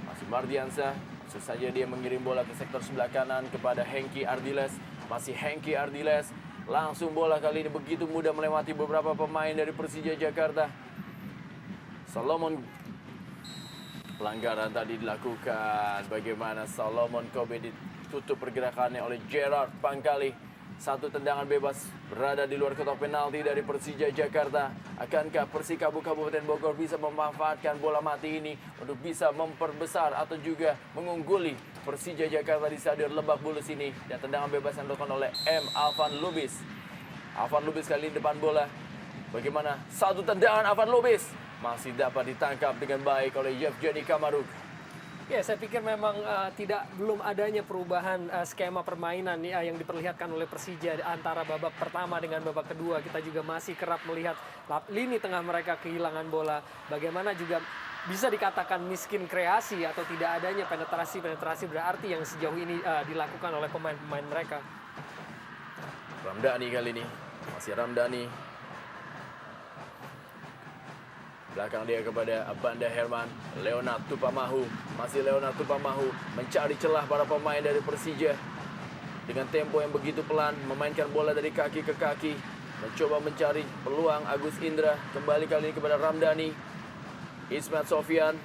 Masih Mardiansyah. Langsung saja dia mengirim bola ke sektor sebelah kanan kepada Hengki Ardiles. Masih Hengki Ardiles. Langsung bola kali ini begitu mudah melewati beberapa pemain dari Persija Jakarta. Salomon. Pelanggaran tadi dilakukan. Bagaimana Salomon Kobe ditutup pergerakannya oleh Gerard Pangkali. Satu tendangan bebas berada di luar kotak penalti dari Persija Jakarta. Akankah Persikabo Kabupaten Bogor bisa memanfaatkan bola mati ini untuk bisa memperbesar atau juga mengungguli Persija Jakarta di Stadion Lebak Bulus ini. Dan tendangan bebas yang dilakukan oleh Alvan Lubis. Alvan Lubis kali ini depan bola. Bagaimana satu tendangan Alvan Lubis masih dapat ditangkap dengan baik oleh Yevgeny Kamaruk. Ya, saya pikir memang belum adanya perubahan skema permainan yang diperlihatkan oleh Persija antara babak pertama dengan babak kedua. Kita juga masih kerap melihat lini tengah mereka kehilangan bola. Bagaimana juga bisa dikatakan miskin kreasi atau tidak adanya penetrasi berarti yang sejauh ini dilakukan oleh pemain-pemain mereka. Ramdhani kali ini, masih Ramdhani. Belakang dia kepada Banda Herman, Leonard Tupamahu. Masih Leonard Tupamahu mencari celah para pemain dari Persija. Dengan tempo yang begitu pelan, memainkan bola dari kaki ke kaki. Mencoba mencari peluang Agus Indra. Kembali kali ini kepada Ramdhani. Ismet Sofyan.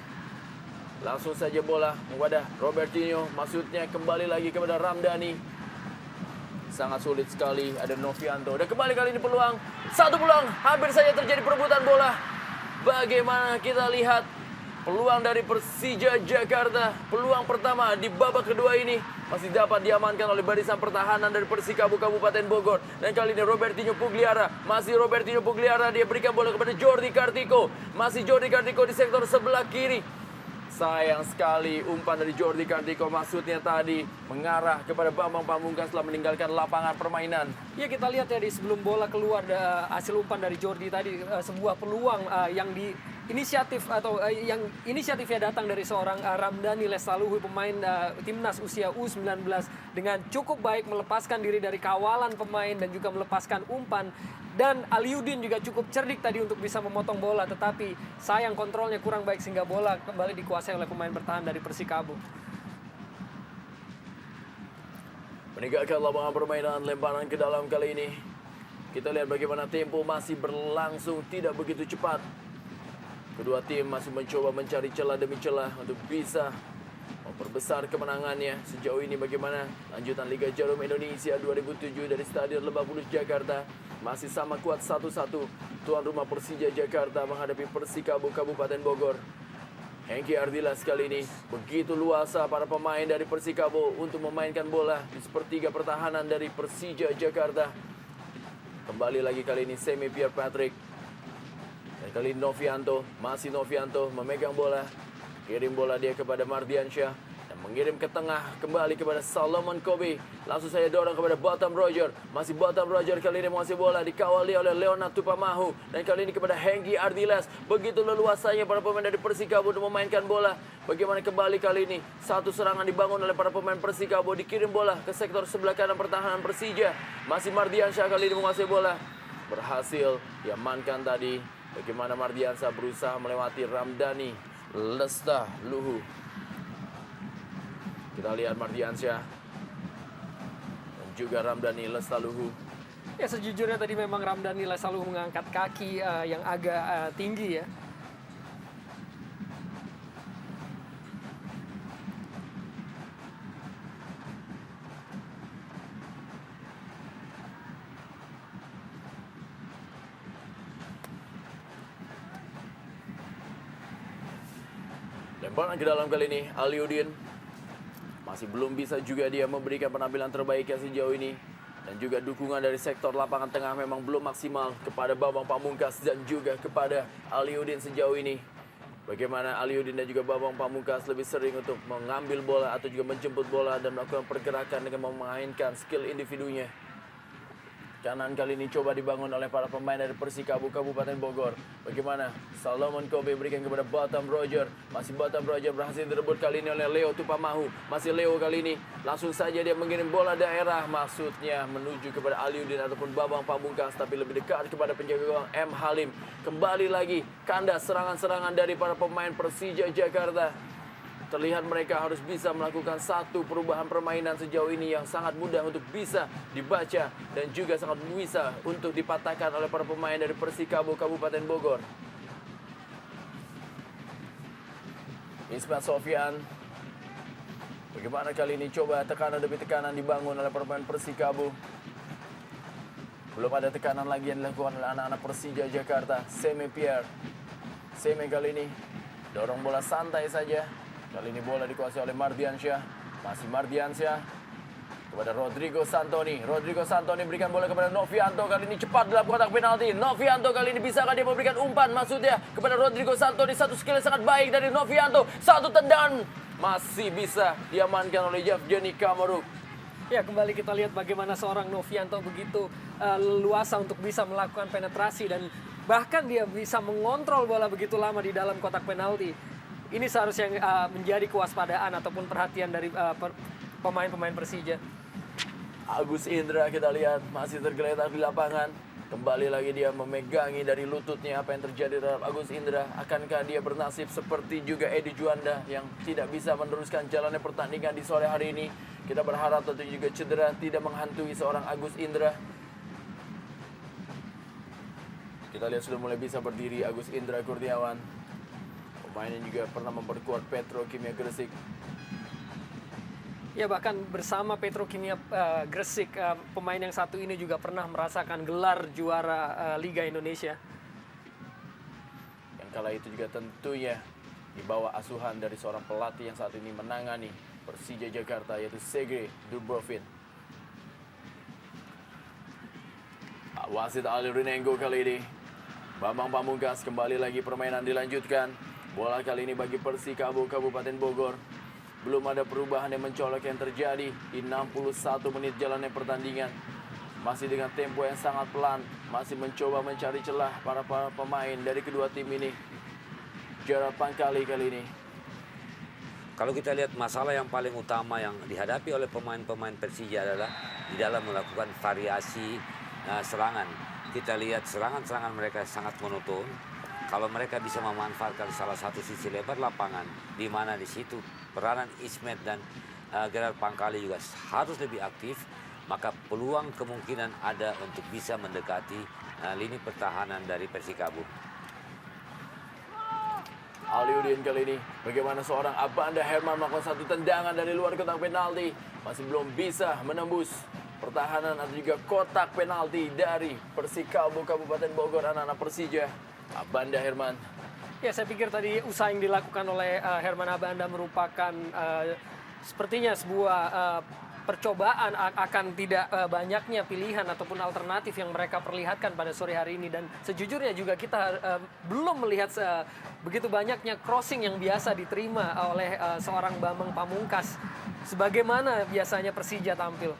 Langsung saja bola kepada Robertinho. Maksudnya kembali lagi kepada Ramdhani. Sangat sulit sekali, ada Novianto. Dan kembali kali ini peluang. Satu peluang, hampir saja terjadi perebutan bola. Bagaimana kita lihat peluang dari Persija Jakarta. Peluang pertama di babak kedua ini masih dapat diamankan oleh barisan pertahanan dari Persikabo Kabupaten Bogor. Dan kali ini Robertinho Pugliara. Masih Robertinho Pugliara, dia berikan bola kepada Jordi Kartiko. Masih Jordi Kartiko di sektor sebelah kiri. Sayang sekali umpan dari Jordi Kartiko, maksudnya tadi mengarah kepada Bambang Pamungkas setelah meninggalkan lapangan permainan. Ya, kita lihat ya di sebelum bola keluar hasil umpan dari Jordi tadi, sebuah peluang yang inisiatifnya datang dari seorang Ramdhani Lestaluhu, pemain timnas usia U19 dengan cukup baik melepaskan diri dari kawalan pemain dan juga melepaskan umpan. Dan Aliudin juga cukup cerdik tadi untuk bisa memotong bola, tetapi sayang kontrolnya kurang baik sehingga bola kembali dikuasai oleh pemain bertahan dari Persikabo. Meninggalkan lapangan permainan, lemparan ke dalam kali ini. Kita lihat bagaimana tempo masih berlangsung tidak begitu cepat. Kedua tim masih mencoba mencari celah demi celah untuk bisa memperbesar kemenangannya. Sejauh ini bagaimana lanjutan Liga Jarum Indonesia 2007 dari Stadion Lebak Bulus Jakarta. Masih sama kuat 1-1. Tuan rumah Persija Jakarta menghadapi Persikabo Kabupaten Bogor. Hengki Ardiles kali ini begitu luasa para pemain dari Persikabo untuk memainkan bola di sepertiga pertahanan dari Persija Jakarta. Kembali lagi kali ini Semi Pierre Patrick. Dan kali ini Novianto, masih Novianto memegang bola. Kirim bola dia kepada Mardiansyah. Dan mengirim ke tengah kembali kepada Solomon Kobe. Langsung saya dorong kepada Bottom Roger. Masih Bottom Roger kali ini menguasai bola. Dikawali oleh Leonard Tupamahu. Dan kali ini kepada Hengki Ardiles. Begitu leluasanya para pemain dari Persikabo untuk memainkan bola. Bagaimana kembali kali ini. Satu serangan dibangun oleh para pemain Persikabo. Dikirim bola ke sektor sebelah kanan pertahanan Persija. Masih Mardiansyah kali ini menguasai bola. Berhasil diamankan tadi. Bagaimana Mardiansyah berusaha melewati Ramdhani Lestaluhu. Kita lihat Mardiansyah dan juga Ramdhani Lestaluhu. Ya, sejujurnya tadi memang Ramdhani Lestaluhu mengangkat kaki yang agak tinggi ya. Lemparan ke dalam kali ini Aliudin. Masih belum bisa juga dia memberikan penampilan terbaiknya sejauh ini. Dan juga dukungan dari sektor lapangan tengah memang belum maksimal kepada Bambang Pamungkas dan juga kepada Aliudin sejauh ini. Bagaimana Aliudin dan juga Bambang Pamungkas lebih sering untuk mengambil bola atau juga menjemput bola dan melakukan pergerakan dengan memainkan skill individunya. Kanan kali ini coba dibangun oleh para pemain dari Persikabo Kabupaten Bogor. Bagaimana Solomon Kobe berikan kepada Bottom Roger. Masih Bottom Roger berhasil direbut kali ini oleh Leo Tupamahu. Masih Leo kali ini langsung saja dia mengirim bola daerah. Maksudnya menuju kepada Aliudin ataupun Bambang Pamungkas. Tapi lebih dekat kepada penjaga gawang M. Halim. Kembali lagi kandas serangan-serangan dari para pemain Persija Jakarta. Terlihat mereka harus bisa melakukan satu perubahan permainan sejauh ini yang sangat mudah untuk bisa dibaca dan juga sangat bisa untuk dipatahkan oleh para pemain dari Persikabo Kabupaten Bogor. Ismet Sofyan. Bagaimana kali ini coba tekanan demi tekanan dibangun oleh pemain Persikabo. Belum ada tekanan lagi yang dilakukan oleh anak-anak Persija Jakarta. Semi Pierre. Semi kali ini dorong bola santai saja. Kali ini bola dikuasai oleh Mardiansyah. Masih Mardiansyah kepada Rodrigo Santoni. Rodrigo Santoni berikan bola kepada Novianto. Kali ini cepat dalam kotak penalti. Novianto kali ini bisakah dia memberikan umpan maksudnya kepada Rodrigo Santoni. Satu skill yang sangat baik dari Novianto. Satu tendangan masih bisa diamankan oleh Yevgeny Kamaruk. Ya, kembali kita lihat bagaimana seorang Novianto begitu leluasa untuk bisa melakukan penetrasi dan bahkan dia bisa mengontrol bola begitu lama di dalam kotak penalti. Ini seharusnya menjadi kewaspadaan ataupun perhatian dari pemain-pemain Persija. Agus Indra kita lihat masih tergeletak di lapangan. Kembali lagi dia memegangi dari lututnya. Apa yang terjadi terhadap Agus Indra? Akankah dia bernasib seperti juga Edi Juanda yang tidak bisa meneruskan jalannya pertandingan di sore hari ini? Kita berharap tentu juga cedera tidak menghantui seorang Agus Indra. Kita lihat sudah mulai bisa berdiri Agus Indra Kurniawan. Pemain yang juga pernah memperkuat Petrokimia Gresik. Ya, bahkan bersama Petrokimia Gresik, pemain yang satu ini juga pernah merasakan gelar juara Liga Indonesia. Yang kala itu juga tentunya di bawah asuhan dari seorang pelatih yang saat ini menangani Persija Jakarta, yaitu Sergei Dubrovin. Wasit Ali Rinengo kali ini. Bambang Pamungkas kembali lagi permainan dilanjutkan. Bola kali ini bagi Persikabo Kabupaten Bogor. Belum ada perubahan yang mencolok yang terjadi di 61 menit jalannya pertandingan. Masih dengan tempo yang sangat pelan. Masih mencoba mencari celah para pemain dari kedua tim ini. Gerard Pangkali kali ini. Kalau kita lihat masalah yang paling utama yang dihadapi oleh pemain-pemain Persija adalah di dalam melakukan variasi serangan. Kita lihat serangan-serangan mereka sangat monoton. Kalau mereka bisa memanfaatkan salah satu sisi lebar lapangan, di mana di situ peranan Ismet dan Gerard Pangkali juga harus lebih aktif, maka peluang kemungkinan ada untuk bisa mendekati lini pertahanan dari Persikabo. Aliudin kali ini, bagaimana seorang Abanda Herman melakukan satu tendangan dari luar kotak penalti. Masih belum bisa menembus pertahanan atau juga kotak penalti dari Persikabo Kabupaten Bogor, anak-anak Persija. Abanda Herman. Ya, saya pikir tadi usaha yang dilakukan oleh Herman Abanda merupakan sepertinya sebuah percobaan akan tidak banyaknya pilihan ataupun alternatif yang mereka perlihatkan pada sore hari ini. Dan sejujurnya juga kita belum melihat begitu banyaknya crossing yang biasa diterima oleh seorang Bambang Pamungkas. Sebagaimana biasanya Persija tampil.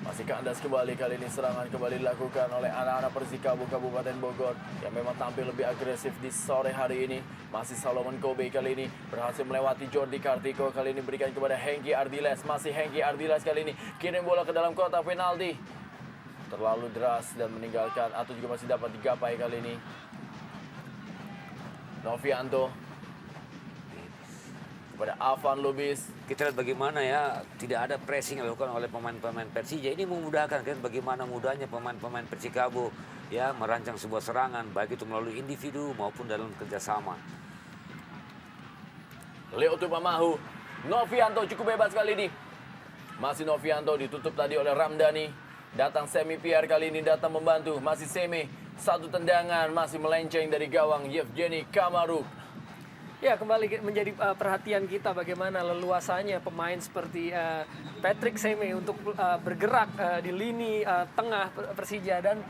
Masih kandas kembali, kali ini serangan kembali dilakukan oleh anak-anak Persikabo Kabupaten Bogor yang memang tampil lebih agresif di sore hari ini. Masih Solomon Kobe kali ini berhasil melewati Jordi Kartiko, kali ini berikan kepada Hengki Ardiles. Masih Hengki Ardiles kali ini kirim bola ke dalam kotak penalti. Terlalu deras dan meninggalkan atau juga masih dapat digapai kali ini. Novianto kepada Avan Lubis. Kita lihat bagaimana ya tidak ada pressing yang dilakukan oleh pemain-pemain Persija. Ini memudahkan kan bagaimana mudahnya pemain-pemain Persikabo ya merancang sebuah serangan baik itu melalui individu maupun dalam kerjasama. Leo Tupamahu, Novianto cukup bebas kali ini. Masih Novianto ditutup tadi oleh Ramdhani. Datang Semi Pierre kali ini datang membantu. Masih Semi, satu tendangan masih melenceng dari gawang Yevgeny Kamaruk. Ya, kembali menjadi perhatian kita bagaimana leluasanya pemain seperti Patrick Seme untuk bergerak di lini tengah Persija. Dan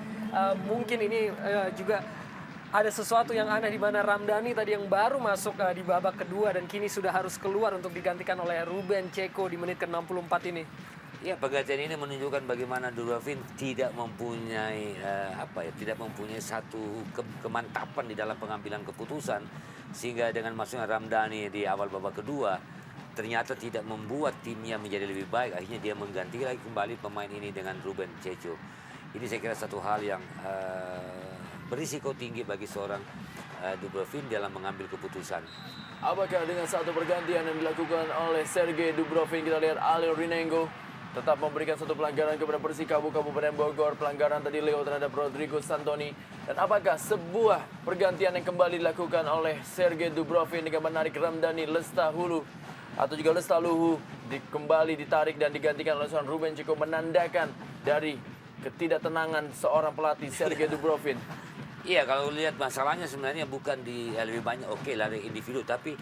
mungkin ini juga ada sesuatu yang aneh di mana Ramdhani tadi yang baru masuk di babak kedua dan kini sudah harus keluar untuk digantikan oleh Ruben Ceko di menit ke-64 ini. Ya, penggantian ini menunjukkan bagaimana Dubrovin tidak mempunyai tidak mempunyai satu kemantapan di dalam pengambilan keputusan, sehingga dengan masuknya Ramdhani di awal babak kedua ternyata tidak membuat timnya menjadi lebih baik. Akhirnya dia mengganti lagi kembali pemain ini dengan Ruben Ceko. Ini saya kira satu hal yang berisiko tinggi bagi seorang Dubrovin dalam mengambil keputusan. Apakah dengan satu pergantian yang dilakukan oleh Sergei Dubrovin, kita lihat Ali Rinengo tetap memberikan satu pelanggaran kepada Persikabo Kabupaten Bogor. Pelanggaran tadi Leo terhadap Rodrigo Santoni. Dan apakah sebuah pergantian yang kembali dilakukan oleh Sergei Dubrovin dengan menarik Ramdhani Lestahulu atau juga Lestaluhu kembali ditarik dan digantikan oleh seorang Ruben Ceko, menandakan dari ketidaktenangan seorang pelatih Sergei Dubrovin. Iya, kalau lihat masalahnya sebenarnya bukan di lebih banyak lari individu, tapi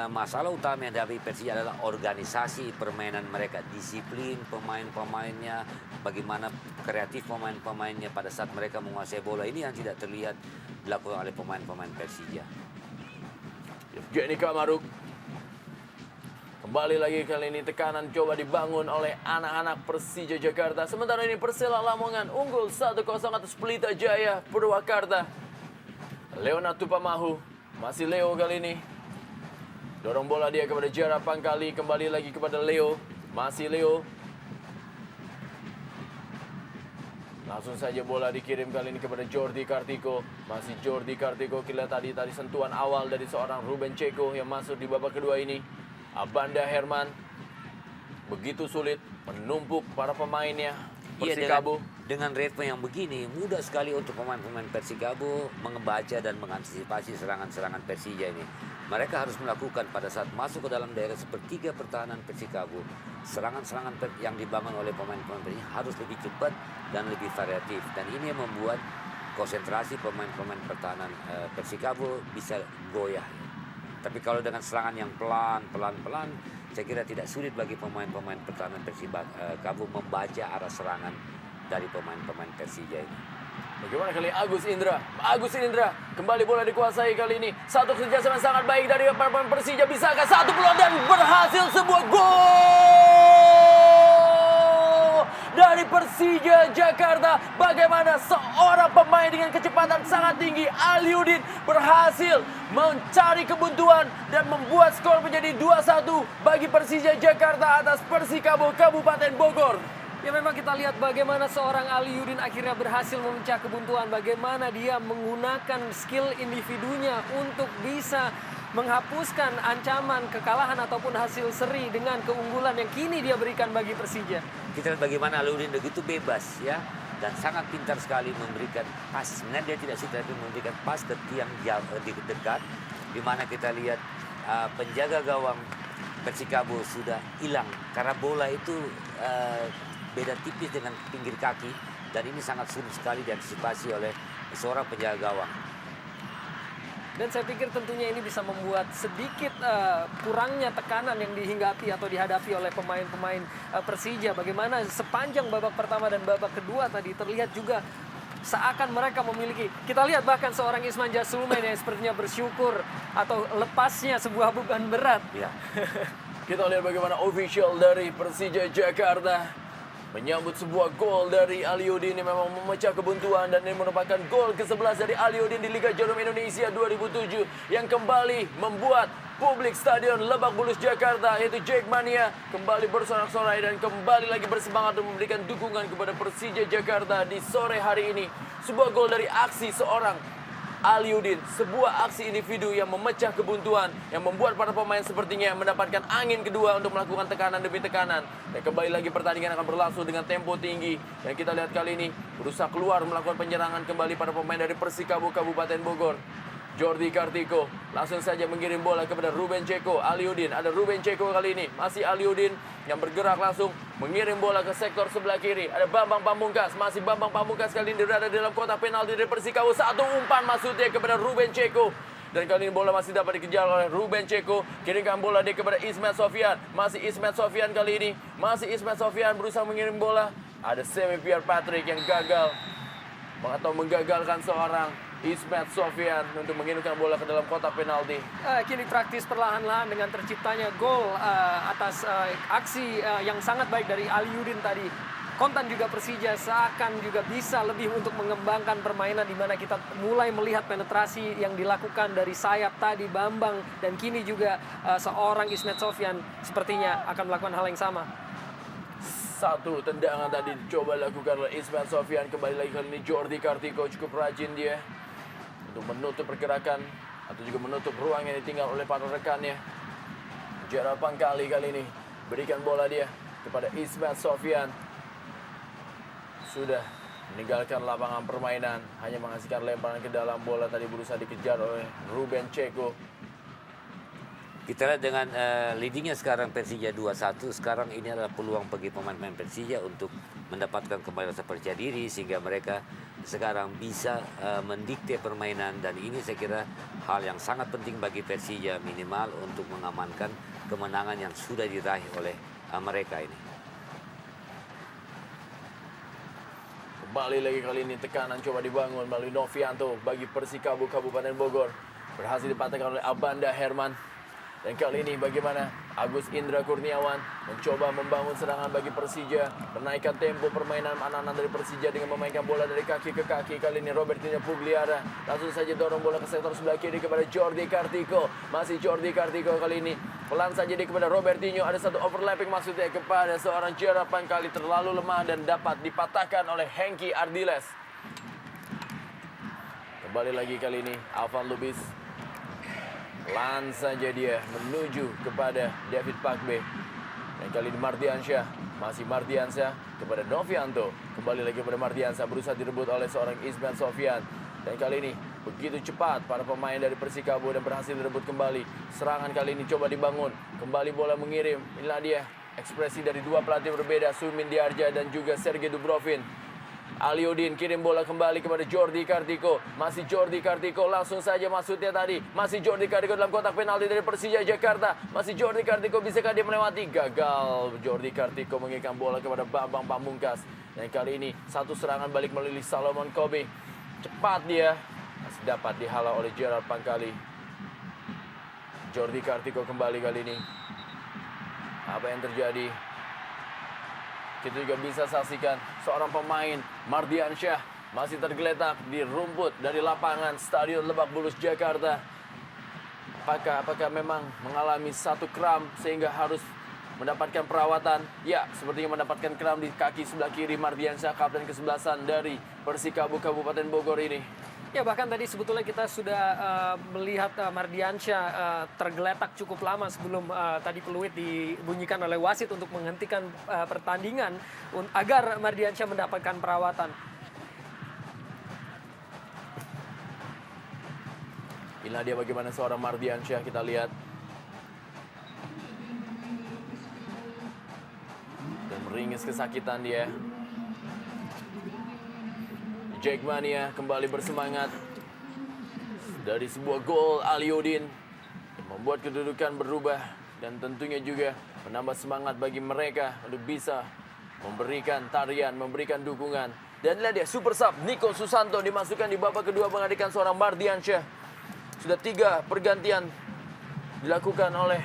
masalah utama yang dihadapi Persija adalah organisasi permainan mereka, disiplin pemain-pemainnya, bagaimana kreatif pemain-pemainnya pada saat mereka menguasai bola. Ini yang tidak terlihat dilakukan oleh pemain-pemain Persija. Yevgeny Kamaruk. Kembali lagi kali ini tekanan coba dibangun oleh anak-anak Persija Jakarta. Sementara ini Persela Lamongan unggul 1-0 atas Pelita Jaya Purwakarta. Leonard Tupamahu, masih Leo kali ini. Dorong bola dia kepada Jara Pangkali, kembali lagi kepada Leo. Masih Leo. Langsung saja bola dikirim kali ini kepada Jordi Kartiko. Masih Jordi Kartiko, kita tadi sentuhan awal dari seorang Ruben Ceko yang masuk di babak kedua ini. Abanda Herman begitu sulit menumpuk para pemainnya. Persikabo. Dengan ritme yang begini, mudah sekali untuk pemain-pemain Persikabo membaca dan mengantisipasi serangan-serangan Persija ini. Mereka harus melakukan pada saat masuk ke dalam daerah sepertiga pertahanan Persikabo. Serangan-serangan yang dibangun oleh pemain-pemain Persija harus lebih cepat dan lebih variatif. Dan ini yang membuat konsentrasi pemain-pemain pertahanan Persikabo bisa goyah. Tapi kalau dengan serangan yang pelan-pelan, saya kira tidak sulit bagi pemain-pemain pertahanan Persikabo membaca arah serangan dari pemain-pemain Persija ini. Bagaimana kali Agus Indra? Agus Indra kembali bola dikuasai kali ini. Satu kerjasama sangat baik dari pemain Persija. Bisakah satu peluang dan berhasil sebuah gol dari Persija Jakarta. Bagaimana seorang pemain dengan kecepatan sangat tinggi, Aliudin, berhasil mencari kebuntuan dan membuat skor menjadi 2-1 bagi Persija Jakarta atas Persikabo Kabupaten Bogor. Ya memang kita lihat bagaimana seorang Aliudin akhirnya berhasil memecah kebuntuan. Bagaimana dia menggunakan skill individunya untuk bisa menghapuskan ancaman kekalahan ataupun hasil seri dengan keunggulan yang kini dia berikan bagi Persija. Kita lihat bagaimana Aliudin begitu bebas ya. Dan sangat pintar sekali memberikan pas. Sebenarnya dia tidak suka tapi memberikan pas ke tiang jauh dekat. Di mana kita lihat penjaga gawang Persikabo sudah hilang. Karena bola itu beda tipis dengan pinggir kaki dan ini sangat sulit sekali diantisipasi oleh seorang penjaga gawang. Dan saya pikir tentunya ini bisa membuat sedikit kurangnya tekanan yang dihinggapi atau dihadapi oleh pemain-pemain Persija. Bagaimana sepanjang babak pertama dan babak kedua tadi terlihat juga seakan mereka memiliki. Kita lihat bahkan seorang Isman Jaslumen yang sepertinya bersyukur atau lepasnya sebuah beban berat. Ya. Kita lihat bagaimana official dari Persija Jakarta menyambut sebuah gol dari Aliudin yang memang memecah kebuntuan dan ini merupakan gol ke-11 dari Aliudin di Liga Jarum Indonesia 2007 yang kembali membuat publik Stadion Lebak Bulus Jakarta yaitu Jackmania kembali bersorak-sorai dan kembali lagi bersemangat untuk memberikan dukungan kepada Persija Jakarta di sore hari ini. Sebuah gol dari aksi seorang Aliudin, sebuah aksi individu yang memecah kebuntuan, yang membuat para pemain sepertinya mendapatkan angin kedua untuk melakukan tekanan demi tekanan. Dan kembali lagi pertandingan akan berlangsung dengan tempo tinggi. Dan kita lihat kali ini berusaha keluar melakukan penyerangan kembali para pemain dari Persikabo Kabupaten Bogor. Jordi Kartiko langsung saja mengirim bola kepada Ruben Ceko. Aliudin, ada Ruben Ceko kali ini. Masih Aliudin yang bergerak langsung mengirim bola ke sektor sebelah kiri. Ada Bambang Pamungkas, masih Bambang Pamungkas kali ini berada di dalam kotak penalti dari Persikabo. Satu umpan maksudnya kepada Ruben Ceko. Dan kali ini bola masih dapat dikejar oleh Ruben Ceko. Kirimkan bola dia kepada Ismet Sofyan. Masih Ismet Sofyan kali ini. Masih Ismet Sofyan berusaha mengirim bola. Ada Semi Pierre Patrick yang gagal atau menggagalkan seorang Ismet Sofyan untuk mengirimkan bola ke dalam kotak penalti. Kini praktis perlahan-lahan dengan terciptanya gol atas aksi yang sangat baik dari Aliudin tadi. Kontan juga Persija seakan juga bisa lebih untuk mengembangkan permainan di mana kita mulai melihat penetrasi yang dilakukan dari sayap tadi Bambang dan kini juga seorang Ismet Sofyan sepertinya akan melakukan hal yang sama. Satu tendangan tadi coba dilakukan oleh Ismet Sofyan. Kembali lagi kali ini Jordi Kartiko cukup rajin dia untuk menutup pergerakan atau juga menutup ruang yang ditinggal oleh para rekannya. Jara Pangkali kali ini berikan bola dia kepada Ismet Sofyan. Sudah meninggalkan lapangan permainan, hanya menghasilkan lemparan ke dalam. Bola tadi berusaha dikejar oleh Ruben Ceko. Kita lihat dengan leadingnya sekarang Persija 2-1, sekarang ini adalah peluang bagi pemain-pemain Persija untuk mendapatkan kembali rasa percaya diri sehingga mereka sekarang bisa mendikte permainan, dan ini saya kira hal yang sangat penting bagi Persija minimal untuk mengamankan kemenangan yang sudah diraih oleh mereka ini. Kembali lagi kali ini tekanan coba dibangun melalui Novianto bagi Persikabo Kabupaten Bogor. Berhasil dipatahkan oleh Abanda Herman. Dan kali ini bagaimana Agus Indra Kurniawan mencoba membangun serangan bagi Persija, menaikkan tempo permainan anak-anak dari Persija dengan memainkan bola dari kaki ke kaki. Kali ini Robertinho Pugliara langsung saja dorong bola ke sektor sebelah kiri kepada Jordi Kartiko. Masih Jordi Kartiko kali ini pelan saja dia kepada Robertinho. Ada satu overlapping maksudnya kepada seorang Gerard Pancali, terlalu lemah dan dapat dipatahkan oleh Hengki Ardiles. Kembali lagi kali ini Alvan Lubis. Pelan saja dia menuju kepada David Pakbe. Dan kali ini Mardiansyah. Masih Mardiansyah kepada Novianto. Kembali lagi kepada Mardiansyah. Berusaha direbut oleh seorang Ismail Sofian. Dan kali ini begitu cepat para pemain dari Persikabo dan berhasil direbut kembali. Serangan kali ini coba dibangun. Kembali bola mengirim. Inilah dia ekspresi dari dua pelatih berbeda. Sumin Diarja dan juga Sergei Dubrovin. Aliudin kirim bola kembali kepada Jordi Kartiko. Masih Jordi Kartiko, langsung saja maksudnya tadi. Masih Jordi Kartiko dalam kotak penalti dari Persija Jakarta. Masih Jordi Kartiko, bisakah dia melewati? Gagal Jordi Kartiko mengirimkan bola kepada Bambang Pamungkas. Dan kali ini satu serangan balik melalui Salomon Kobe. Cepat dia, masih dapat dihalau oleh Gerard Pancali. Jordi Kartiko kembali kali ini. Apa yang terjadi? Kita juga bisa saksikan seorang pemain Mardiansyah masih tergeletak di rumput dari lapangan Stadion Lebak Bulus Jakarta. Apakah memang mengalami satu kram sehingga harus mendapatkan perawatan? Ya, sepertinya mendapatkan kram di kaki sebelah kiri Mardiansyah, kapten ke-11 dari Persikabo Kabupaten Bogor ini. Ya, bahkan tadi sebetulnya kita sudah melihat Mardiansyah tergeletak cukup lama sebelum tadi peluit dibunyikan oleh wasit untuk menghentikan pertandingan agar Mardiansyah mendapatkan perawatan. Inilah dia bagaimana seorang Mardiansyah, kita lihat. Dan meringis kesakitan dia. Jackmania kembali bersemangat dari sebuah gol Aliudin yang membuat kedudukan berubah dan tentunya juga menambah semangat bagi mereka untuk bisa memberikan tarian, memberikan dukungan. Dan inilah dia super sub Nico Susanto dimasukkan di babak kedua menggantikan seorang Mardiansyah. Sudah 3 pergantian dilakukan oleh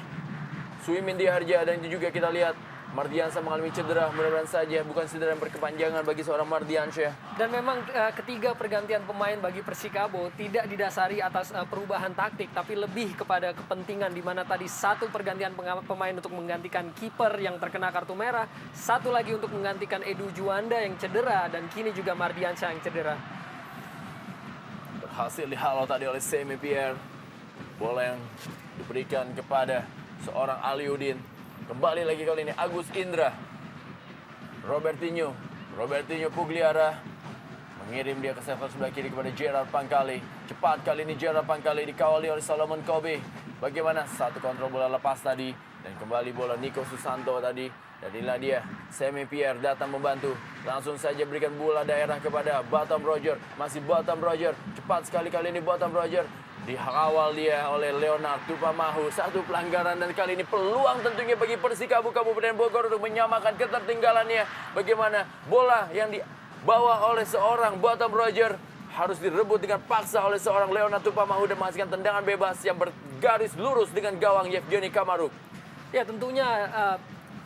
Suimin Diharja, dan juga kita lihat Mardiansyah mengalami cedera, mudah-mudahan saja bukan cedera yang berkepanjangan bagi seorang Mardiansyah. Dan memang ketiga pergantian pemain bagi Persikabo tidak didasari atas perubahan taktik, tapi lebih kepada kepentingan, di mana tadi satu pergantian pemain untuk menggantikan kiper yang terkena kartu merah, satu lagi untuk menggantikan Edu Juanda yang cedera, dan kini juga Mardiansyah yang cedera. Berhasil dihalau tadi oleh Semi Pierre. Bola yang diberikan kepada seorang Aliudin. Kembali lagi kali ini Agus Indra. Robertinho Pugliara mengirim dia ke sektor sebelah kiri kepada Gerard Pancali. Cepat kali ini Gerard Pancali dikawali oleh Salomon Kobe. Bagaimana satu kontrol bola lepas tadi, dan kembali bola Nico Susanto tadi. Dan inilah dia Semi Pierre datang membantu. Langsung saja berikan bola daerah kepada Batam Roger. Masih Batam Roger. Cepat sekali kali ini Batam Roger. Dikawal dia oleh Leonard Tupamahu. Satu pelanggaran, dan kali ini peluang tentunya bagi Persikabo Kabupaten Bogor untuk menyamakan ketertinggalannya. Bagaimana bola yang dibawa oleh seorang Batam Roger harus direbut dengan paksa oleh seorang Leonard Tupamahu dan menghasilkan tendangan bebas yang bergaris lurus dengan gawang Yevgeny Kamaruk. Ya, tentunya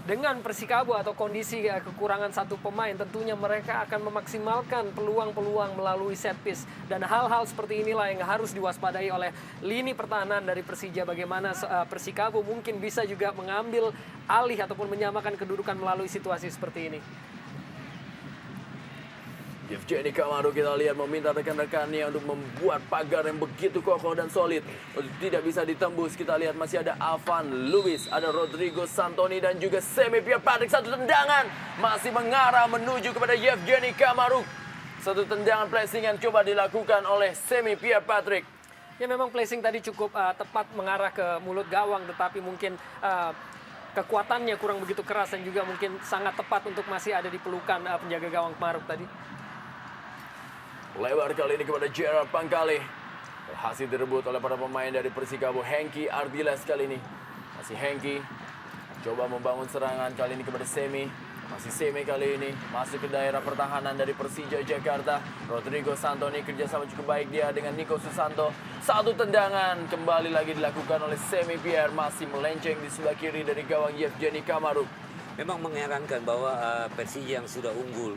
dengan Persikabo atau kondisi kekurangan satu pemain, tentunya mereka akan memaksimalkan peluang-peluang melalui set piece. Dan hal-hal seperti inilah yang harus diwaspadai oleh lini pertahanan dari Persija. Bagaimana Persikabo mungkin bisa juga mengambil alih ataupun menyamakan kedudukan melalui situasi seperti ini. Yevgeny Kamaruk kita lihat meminta rekan-rekannya untuk membuat pagar yang begitu kokoh dan solid untuk tidak bisa ditembus. Kita lihat masih ada Alvan Lubis, ada Rodrigo Santoni, dan juga Semi Pierre Patrick. Satu tendangan masih mengarah menuju kepada Yevgeny Kamaruk. Satu tendangan placing yang coba dilakukan oleh Semi Pierre Patrick. Ya, memang placing tadi cukup tepat mengarah ke mulut gawang, tetapi mungkin kekuatannya kurang begitu keras dan juga mungkin sangat tepat untuk masih ada di pelukan penjaga gawang Maruk tadi. Lebar kali ini kepada Gerard Pangkale. Berhasil direbut oleh para pemain dari Persikabo. Hengki Ardiles kali ini. Masih Hengki. Coba membangun serangan kali ini kepada Semi. Masih Semi kali ini. Masuk ke daerah pertahanan dari Persija Jakarta. Rodrigo Santoni kerjasama cukup baik dia dengan Nico Susanto. Satu tendangan kembali lagi dilakukan oleh Semi Pierre. Masih melenceng di sebelah kiri dari gawang Yevgeny Kamaruk. Memang mengherankan bahwa Persija yang sudah unggul,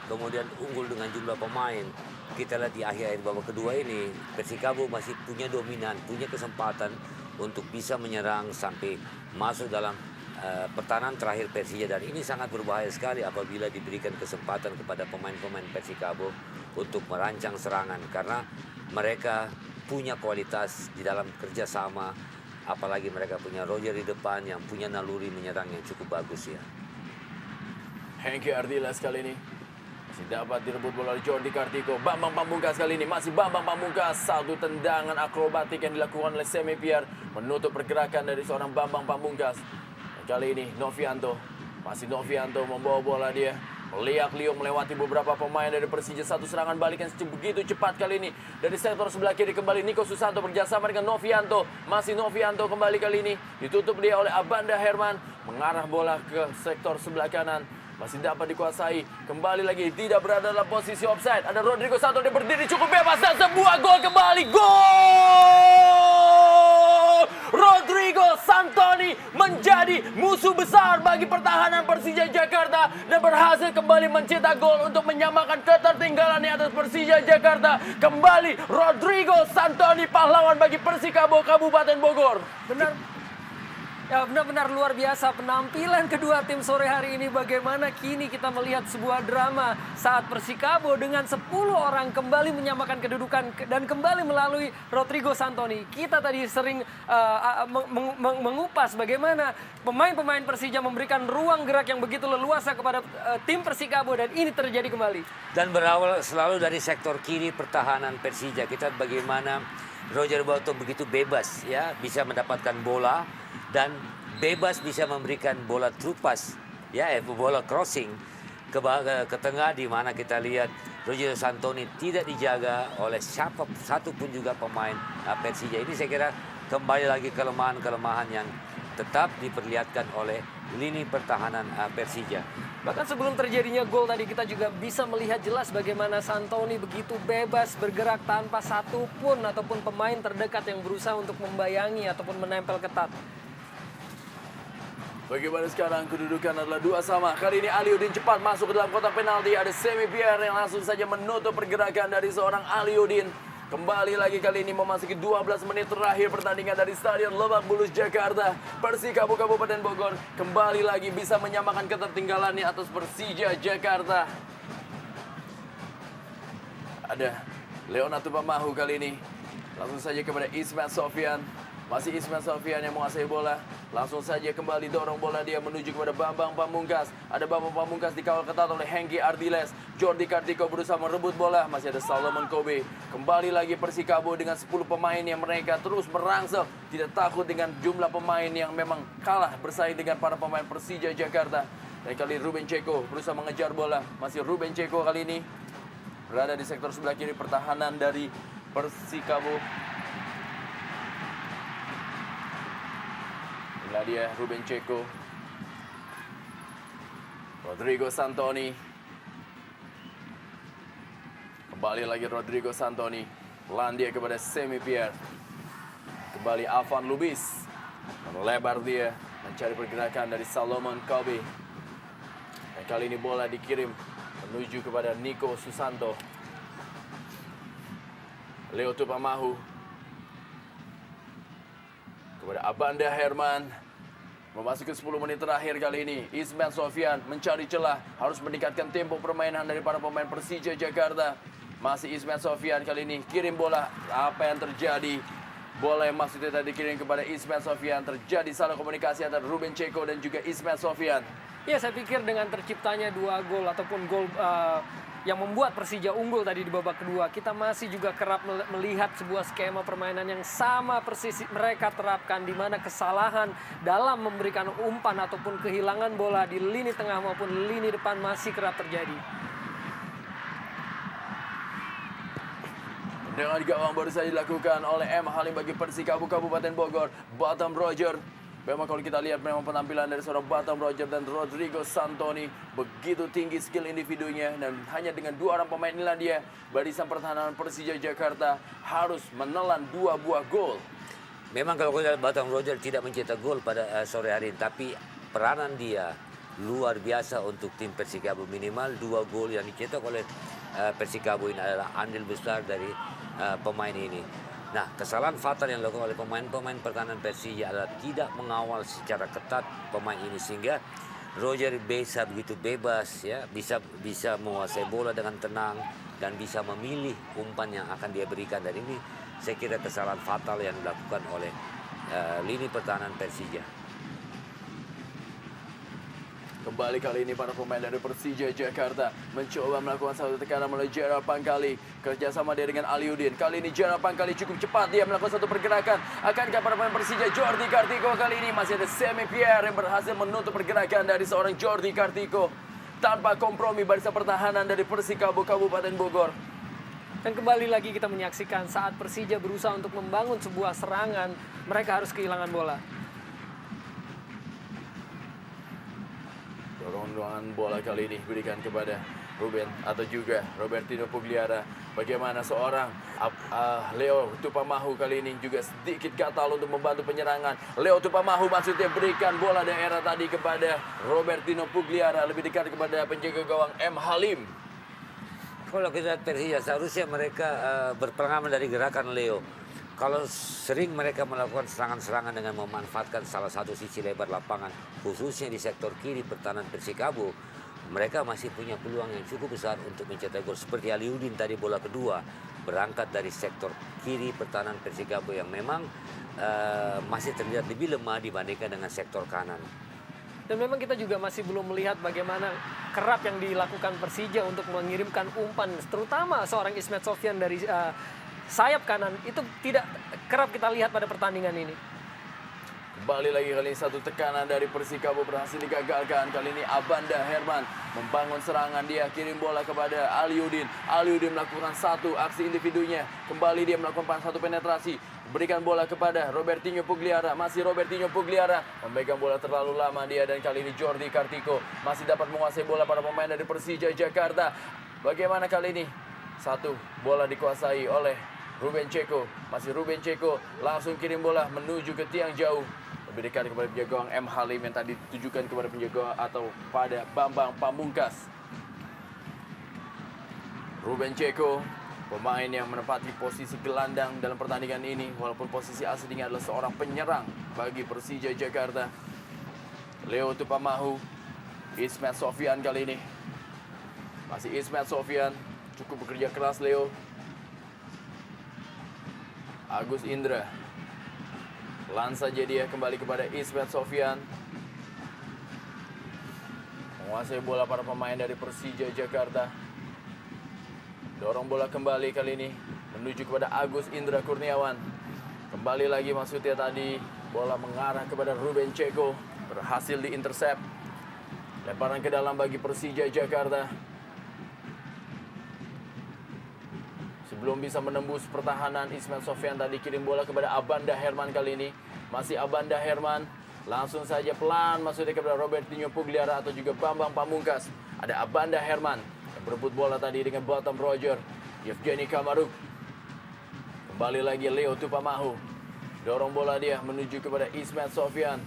kemudian unggul dengan jumlah pemain. Kita lihat di akhir babak kedua ini, Persikabo masih punya dominan, punya kesempatan untuk bisa menyerang sampai masuk dalam pertahanan terakhir Persija. Dan ini sangat berbahaya sekali apabila diberikan kesempatan kepada pemain-pemain Persikabo untuk merancang serangan. Karena mereka punya kualitas di dalam kerjasama, apalagi mereka punya Roger di depan yang punya naluri menyerang yang cukup bagus ya. Hengki Ardiles kali ini masih dapat direbut bola oleh Jordi Kartiko. Bambang Pamungkas kali ini masih Bambang Pamungkas. Satu tendangan akrobatik yang dilakukan oleh Semi Pierre menutup pergerakan dari seorang Bambang Pamungkas. Dan kali ini Novianto, masih Novianto membawa bola dia. Liak-liuk melewati beberapa pemain dari Persija. Satu serangan balik yang begitu cepat kali ini. Dari sektor sebelah kiri kembali Nico Susanto berjasama dengan Novianto. Masih Novianto kembali kali ini. Ditutup dia oleh Abanda Herman. Mengarah bola ke sektor sebelah kanan. Masih dapat dikuasai. Kembali lagi tidak berada dalam posisi offside. Ada Rodrigo Santo, dia berdiri cukup bebas dan sebuah gol kembali. Gol! Rodrigo Santoni menjadi musuh besar bagi pertahanan Persija Jakarta dan berhasil kembali mencetak gol untuk menyamakan ketertinggalan di atas Persija Jakarta. Kembali Rodrigo Santoni, pahlawan bagi Persikabo Kabupaten Bogor. Benar. Ya, benar-benar luar biasa penampilan kedua tim sore hari ini. Bagaimana kini kita melihat sebuah drama saat Persikabo dengan 10 orang kembali menyamakan kedudukan dan kembali melalui Rodrigo Santoni. Kita tadi sering mengupas bagaimana pemain-pemain Persija memberikan ruang gerak yang begitu leluasa kepada tim Persikabo dan ini terjadi kembali. Dan berawal selalu dari sektor kiri pertahanan Persija. Kita bagaimana Roger Bauto begitu bebas ya, bisa mendapatkan bola dan bebas bisa memberikan bola true pass ya, bola crossing ke tengah, di mana kita lihat Roger Santoni tidak dijaga oleh siapa satu pun juga pemain Persija. Ini saya kira kembali lagi kelemahan-kelemahan yang tetap diperlihatkan oleh lini pertahanan Persija. Bahkan sebelum terjadinya gol tadi kita juga bisa melihat jelas bagaimana Santoni begitu bebas bergerak tanpa satu pun ataupun pemain terdekat yang berusaha untuk membayangi ataupun menempel ketat. Bagaimana sekarang kedudukan adalah 2-2. Kali ini Aliudin cepat masuk ke dalam kotak penalti. Ada Semi Pierre yang langsung saja menutup pergerakan dari seorang Aliudin. Kembali lagi kali ini memasuki 12 menit terakhir pertandingan dari Stadion Lebak Bulus Jakarta. Persikabo Kabupaten Bogor kembali lagi bisa menyamakan ketertinggalannya atas Persija Jakarta. Ada Leonardo Pamahu kali ini. Langsung saja kepada Ismail Sofian. Masih Ismail Sofian yang menguasai bola. Langsung saja kembali dorong bola dia menuju kepada Bambang Pamungkas. Ada Bambang Pamungkas dikawal ketat oleh Hengki Ardiles. Jordi Kartiko berusaha merebut bola. Masih ada Solomon Kobe. Kembali lagi Persikabo dengan 10 pemain yang mereka terus merangsek. Tidak takut dengan jumlah pemain yang memang kalah bersaing dengan para pemain Persija Jakarta. Dan kali Ruben Ceko berusaha mengejar bola. Masih Ruben Ceko kali ini berada di sektor sebelah kiri pertahanan dari Persikabo. Inilah dia Ruben Ceko. Rodrigo Santoni. Kembali lagi Rodrigo Santoni. Pelan dia kepada Semi Pierre. Kembali Alvan Lubis. Melebar dia. Mencari pergerakan dari Solomon Kobe. Dan kali ini bola dikirim menuju kepada Nico Susanto. Leo Tupamahu. Kepada Abanda Herman. Memasuki 10 menit terakhir kali ini. Ismail Sofian mencari celah. Harus meningkatkan tempo permainan dari para pemain Persija Jakarta. Masih Ismail Sofian kali ini. Kirim bola. Apa yang terjadi? Bola yang maksudnya tadi dikirim kepada Ismail Sofian. Terjadi salah komunikasi antara Ruben Ceko dan juga Ismail Sofian. Ya, saya pikir dengan terciptanya 2 gol ataupun gol yang membuat Persija unggul tadi di babak kedua. Kita masih juga kerap melihat sebuah skema permainan yang sama persis mereka terapkan, di mana kesalahan dalam memberikan umpan ataupun kehilangan bola di lini tengah maupun lini depan masih kerap terjadi. Dengan gawang baru saja dilakukan oleh M. Halim bagi Persikabo Kabupaten Bogor. Batam Roger. Memang kalau kita lihat memang penampilan dari seorang Batam Roger dan Rodrigo Santoni begitu tinggi skill individunya, dan hanya dengan 2 orang pemain inilah dia barisan pertahanan Persija Jakarta harus menelan 2 buah gol. Memang kalau kita lihat Batam Roger tidak mencetak gol pada sore hari ini, tapi peranan dia luar biasa untuk tim Persikabo. Minimal 2 gol yang dicetak oleh Persikabo ini adalah andil besar dari pemain ini. Nah, kesalahan fatal yang dilakukan oleh pemain-pemain pertahanan Persija adalah tidak mengawal secara ketat pemain ini, sehingga Roger bisa begitu bebas ya, bisa menguasai bola dengan tenang dan bisa memilih umpan yang akan dia berikan. Dan ini saya kira kesalahan fatal yang dilakukan oleh lini pertahanan Persija. Kembali kali ini para pemain dari Persija Jakarta mencoba melakukan satu tekanan melalui Gerard Pangkali. Kerjasama dia dengan Aliudin. Kali ini Gerard Pangkali cukup cepat, dia melakukan satu pergerakan. Akankah para pemain Persija Jordi Kartiko kali ini masih ada Semi Pierre yang berhasil menutup pergerakan dari seorang Jordi Kartiko. Tanpa kompromi barisan pertahanan dari Persikabo Kabupaten Bogor. Dan kembali lagi kita menyaksikan saat Persija berusaha untuk membangun sebuah serangan, mereka harus kehilangan bola. Dorongan bola kali ini diberikan kepada Ruben atau juga Robertino Pugliara. Bagaimana seorang Leo Tupamahu kali ini juga sedikit gatal untuk membantu penyerangan. Leo Tupamahu maksudnya berikan bola daerah tadi kepada Robertino Pugliara, lebih dekat kepada penjaga gawang M. Halim. Kalau kita lihat Persija, seharusnya mereka berpengalaman dari gerakan Leo. Kalau sering mereka melakukan serangan-serangan dengan memanfaatkan salah satu sisi lebar lapangan, khususnya di sektor kiri pertahanan Persikabo, mereka masih punya peluang yang cukup besar untuk mencetak gol. Seperti Aliudin tadi, bola kedua berangkat dari sektor kiri pertahanan Persikabo yang memang masih terlihat lebih lemah dibandingkan dengan sektor kanan. Dan memang kita juga masih belum melihat bagaimana kerap yang dilakukan Persija untuk mengirimkan umpan, terutama seorang Ismet Sofyan dari sayap kanan, itu tidak kerap kita lihat pada pertandingan ini. Kembali lagi kali ini satu tekanan dari Persikabo berhasil digagalkan. Kali ini Abanda Herman membangun serangan, dia kirim bola kepada Aliudin. Aliudin melakukan satu aksi individunya. Kembali dia melakukan satu penetrasi. Berikan bola kepada Robertinho Pugliara. Masih Robertinho Pugliara memegang bola terlalu lama dia, dan kali ini Jordi Kartiko masih dapat menguasai bola para pemain dari Persija Jakarta. Bagaimana kali ini? Satu bola dikuasai oleh Ruben Ceko. Masih Ruben Ceko langsung kirim bola menuju ke tiang jauh. Lebih dekat kepada penjaga gawang M. Halim yang tadi ditujukan kepada penjaga atau pada Bambang Pamungkas. Ruben Ceko, pemain yang menempati posisi gelandang dalam pertandingan ini, walaupun posisi aslinya adalah seorang penyerang bagi Persija Jakarta. Leo Tupamahu, Ismet Sofyan kali ini. Masih Ismet Sofyan, cukup bekerja keras Leo. Agus Indra. Pelan saja dia kembali kepada Ismet Sofyan. Menguasai bola para pemain dari Persija Jakarta. Dorong bola kembali kali ini menuju kepada Agus Indra Kurniawan. Kembali lagi maksudnya tadi bola mengarah kepada Ruben Ceko. Berhasil diintersep. Lemparan ke dalam bagi Persija Jakarta. Sebelum bisa menembus pertahanan, Ismet Sofyan tadi kirim bola kepada Abanda Herman kali ini. Masih Abanda Herman. Langsung saja pelan maksudnya kepada Robertinho Pugliara atau juga Bambang Pamungkas. Ada Abanda Herman yang berebut bola tadi dengan Batam Roger. Yevgeny Kamaruk. Kembali lagi Leo Tupamahu. Dorong bola dia menuju kepada Ismet Sofyan.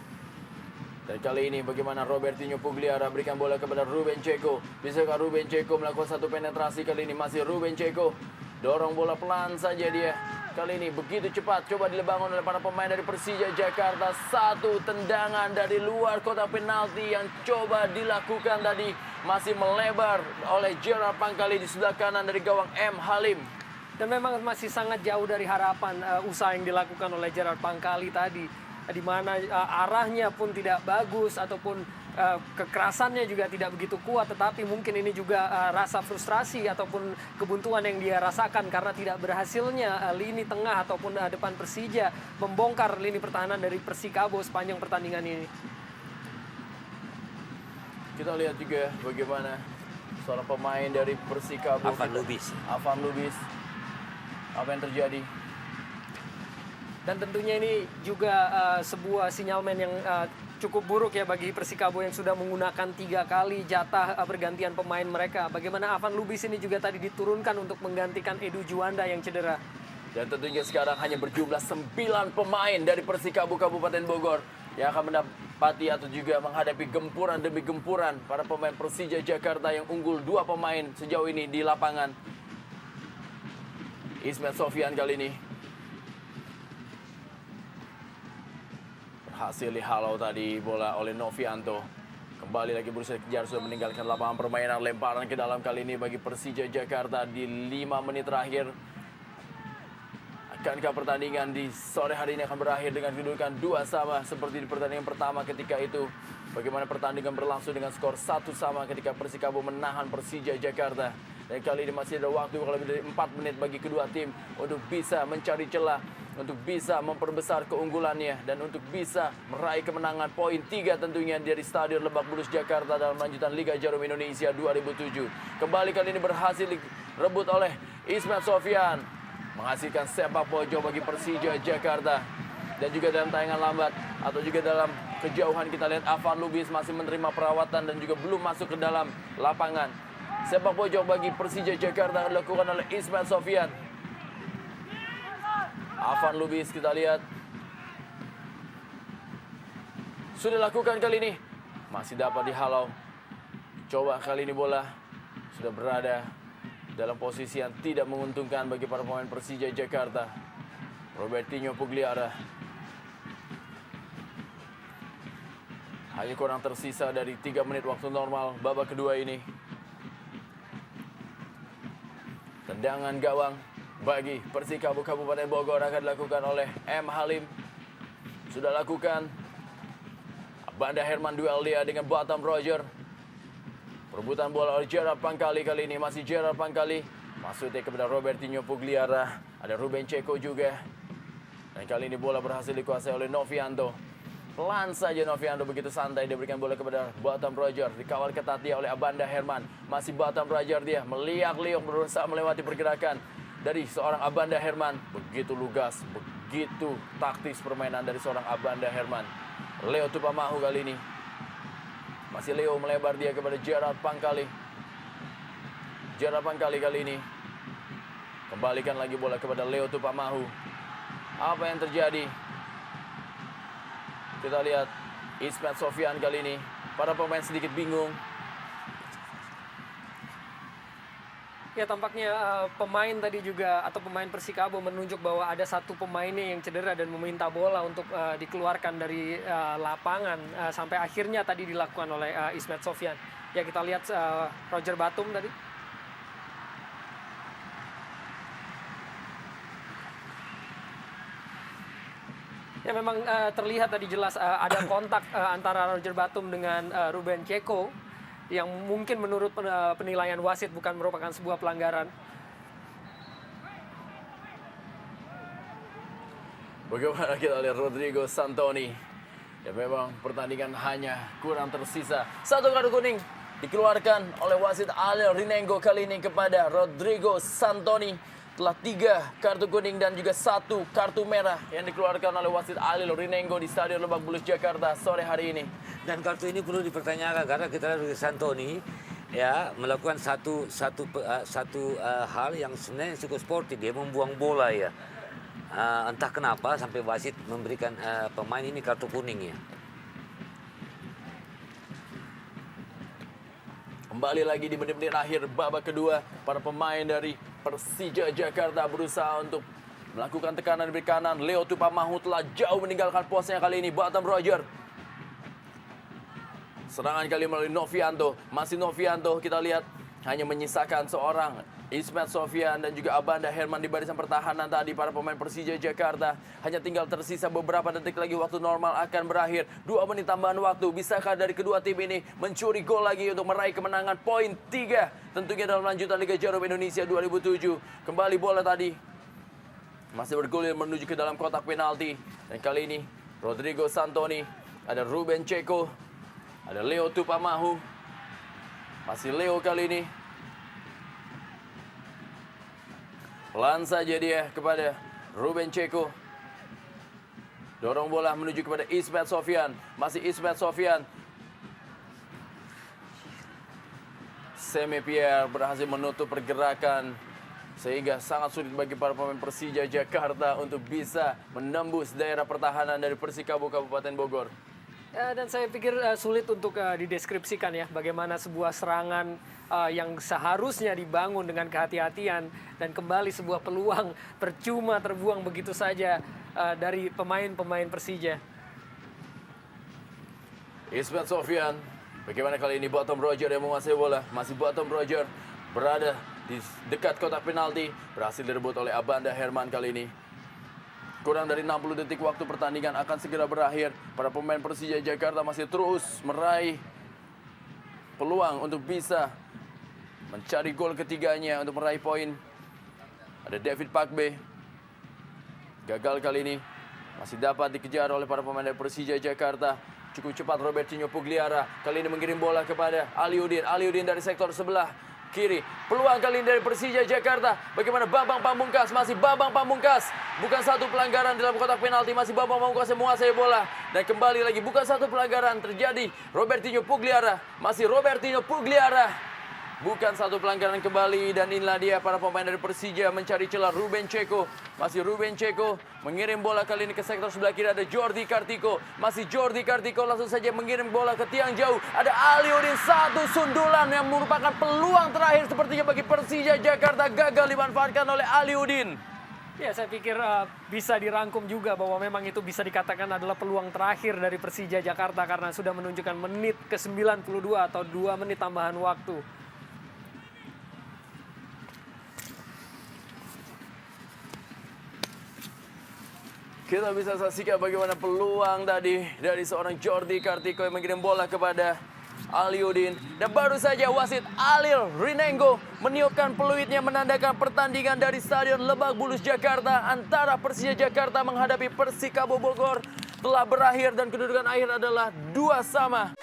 Dan kali ini bagaimana Robertinho Pugliara berikan bola kepada Ruben Ceko. Bisakah Ruben Ceko melakukan satu penetrasi kali ini? Masih Ruben Ceko. Dorong bola pelan saja dia. Kali ini begitu cepat. Coba dilebangun oleh para pemain dari Persija Jakarta. Satu tendangan dari luar kotak penalti yang coba dilakukan tadi. Masih melebar oleh Gerard Pangkali di sebelah kanan dari gawang M. Halim. Dan memang masih sangat jauh dari harapan usaha yang dilakukan oleh Gerard Pangkali tadi. Di mana arahnya pun tidak bagus ataupun kekerasannya juga tidak begitu kuat, tetapi mungkin ini juga rasa frustrasi ataupun kebuntuan yang dia rasakan karena tidak berhasilnya lini tengah ataupun depan Persija membongkar lini pertahanan dari Persikabo sepanjang pertandingan ini. Kita lihat juga bagaimana seorang pemain dari Persikabo, Afan Lubis. Apa yang terjadi? Dan tentunya ini juga sebuah sinyalmen yang cukup buruk ya bagi Persikabo yang sudah menggunakan 3 kali jatah pergantian pemain mereka. Bagaimana Afan Lubis ini juga tadi diturunkan untuk menggantikan Edu Juanda yang cedera. Dan tentunya sekarang hanya berjumlah 9 pemain dari Persikabo Kabupaten Bogor yang akan mendapati atau juga menghadapi gempuran demi gempuran para pemain Persija Jakarta yang unggul 2 pemain sejauh ini di lapangan. Ismet Sofyan kali ini berhasil dihalau tadi bola oleh Novianto. Kembali lagi berusaha kejar, sudah meninggalkan lapangan permainan. Lemparan ke dalam kali ini bagi Persija Jakarta di 5 menit terakhir. Akankah pertandingan di sore hari ini akan berakhir dengan kedudukan 2-2 seperti di pertandingan pertama ketika itu? Bagaimana pertandingan berlangsung dengan skor 1-1 ketika Persikabo menahan Persija Jakarta. Dan kali ini masih ada waktu kalau lebih dari 4 menit bagi kedua tim untuk bisa mencari celah, untuk bisa memperbesar keunggulannya, dan untuk bisa meraih kemenangan poin 3 tentunya dari Stadion Lebak Bulus Jakarta dalam lanjutan Liga Jarum Indonesia 2007. Kembali kali ini berhasil direbut oleh Ismet Sofyan, menghasilkan sepak pojok bagi Persija Jakarta. Dan juga dalam tayangan lambat atau juga dalam kejauhan kita lihat Afan Lubis masih menerima perawatan dan juga belum masuk ke dalam lapangan. Sepak pojok bagi Persija Jakarta dilakukan oleh Ismet Sofyan. Afan Lubis kita lihat sudah lakukan kali ini, masih dapat dihalau. Coba kali ini bola sudah berada dalam posisi yang tidak menguntungkan bagi para pemain Persija Jakarta. Robertinho Pugliara hanya kurang tersisa dari 3 menit waktu normal babak kedua ini. Tendangan gawang bagi Persikabo Kabupaten Bogor akan dilakukan oleh M. Halim. Sudah lakukan. Banda Herman duel dia dengan Batam Roger. Perebutan bola oleh Gerard Pangkali kali ini. Masih Gerard Pangkali. Masuknya kepada Robertinho Pugliara. Ada Ruben Ceko juga. Dan kali ini bola berhasil dikuasai oleh Novianto. Pelan saja Novianto, begitu santai dia berikan bola kepada Batam Roger. Dikawal ketat dia oleh Abanda Herman. Masih Batam Roger dia meliak-liuk berusaha melewati pergerakan dari seorang Abanda Herman. Begitu lugas, begitu taktis permainan dari seorang Abanda Herman. Leo Tupamahu kali ini. Masih Leo melebar dia kepada Gerard Pangkali. Gerard Pangkali kali ini kembalikan lagi bola kepada Leo Tupamahu. Apa yang terjadi? Kita lihat Ismet Sofyan kali ini. Para pemain sedikit bingung. Ya tampaknya pemain tadi juga atau pemain Persikabo menunjuk bahwa ada satu pemainnya yang cedera dan meminta bola untuk dikeluarkan dari lapangan sampai akhirnya tadi dilakukan oleh Ismet Sofyan. Ya kita lihat Roger Batum tadi. Ya memang terlihat tadi jelas ada kontak antara Roger Batum dengan Ruben Ceko yang mungkin menurut penilaian wasit bukan merupakan sebuah pelanggaran. Bagaimana kita lihat Rodrigo Santoni. Ya memang pertandingan hanya kurang tersisa 1 kartu kuning dikeluarkan oleh wasit Alil Rinengo kali ini kepada Rodrigo Santoni. Telah 3 kartu kuning dan juga 1 kartu merah yang dikeluarkan oleh wasit Alil Rinengo di Stadion Lebak Bulus Jakarta sore hari ini. Dan kartu ini perlu dipertanyakan karena kita lihat Santoni ya melakukan satu hal yang sebenarnya cukup sportif. Dia membuang bola ya. Entah kenapa sampai wasit memberikan pemain ini kartu kuning ya. Kembali lagi di menit-menit akhir babak kedua, para pemain dari Persija Jakarta berusaha untuk melakukan tekanan dari kanan. Leo Tupamahu telah jauh meninggalkan posnya kali ini. Batam Roger. Serangan kali melalui Novianto. Masih Novianto, kita lihat hanya menyisakan seorang Ismet Sofyan dan juga Abanda Herman di barisan pertahanan tadi para pemain Persija Jakarta. Hanya tinggal tersisa beberapa detik lagi waktu normal akan berakhir. 2 menit tambahan waktu. Bisakah dari kedua tim ini mencuri gol lagi untuk meraih kemenangan poin 3? Tentunya dalam lanjutan Liga Jarum Indonesia 2007. Kembali bola tadi. Masih bergulir menuju ke dalam kotak penalti. Dan kali ini Rodrigo Santoni. Ada Ruben Ceko. Ada Leo Tupamahu. Masih Leo kali ini. Pelan saja dia kepada Ruben Ceko. Dorong bola menuju kepada Ismet Sofyan. Masih Ismet Sofyan. Semi Pierre berhasil menutup pergerakan. Sehingga sangat sulit bagi para pemain Persija Jakarta untuk bisa menembus daerah pertahanan dari Persikabo Kabupaten Bogor. Dan saya pikir sulit untuk dideskripsikan ya bagaimana sebuah serangan yang seharusnya dibangun dengan kehati-hatian dan kembali sebuah peluang percuma terbuang begitu saja dari pemain-pemain Persija. Ismet Sofyan, bagaimana kali ini Bottom Roger yang menguasai bola. Masih Bottom Roger berada di dekat kotak penalti. Berhasil direbut oleh Abanda Herman kali ini. Kurang dari 60 detik waktu pertandingan akan segera berakhir. Para pemain Persija Jakarta masih terus meraih peluang untuk bisa mencari gol ketiganya untuk meraih poin. Ada David Pakbe. Gagal kali ini. Masih dapat dikejar oleh para pemain dari Persija Jakarta. Cukup cepat Robertinho Pugliara. Kali ini mengirim bola kepada Aliudin. Aliudin dari sektor sebelah kiri. Peluang kali ini dari Persija Jakarta. Bagaimana Bambang Pamungkas? Masih Bambang Pamungkas. Bukan satu pelanggaran dalam kotak penalti. Masih Bambang Pamungkas yang menguasai bola. Dan kembali lagi bukan satu pelanggaran terjadi. Robertinho Pugliara. Masih Robertinho Pugliara. Bukan satu pelanggaran kembali. Dan inilah dia para pemain dari Persija mencari celah. Ruben Ceko. Masih Ruben Ceko. Mengirim bola kali ini ke sektor sebelah kiri. Ada Jordi Kartiko. Masih Jordi Kartiko langsung saja mengirim bola ke tiang jauh. Ada Aliudin. Satu sundulan yang merupakan peluang terakhir sepertinya bagi Persija Jakarta. Gagal dimanfaatkan oleh Aliudin. Ya, saya pikir bisa dirangkum juga bahwa memang itu bisa dikatakan adalah peluang terakhir dari Persija Jakarta karena sudah menunjukkan menit ke-92 atau 2 menit tambahan waktu. Kita bisa saksikan bagaimana peluang tadi dari seorang Jordi Kartiko yang mengirim bola kepada Aliudin. Dan baru saja wasit Alil Rinengo meniupkan peluitnya menandakan pertandingan dari Stadion Lebak Bulus Jakarta antara Persija Jakarta menghadapi Persikabo Bogor telah berakhir dan kedudukan akhir adalah 2-2.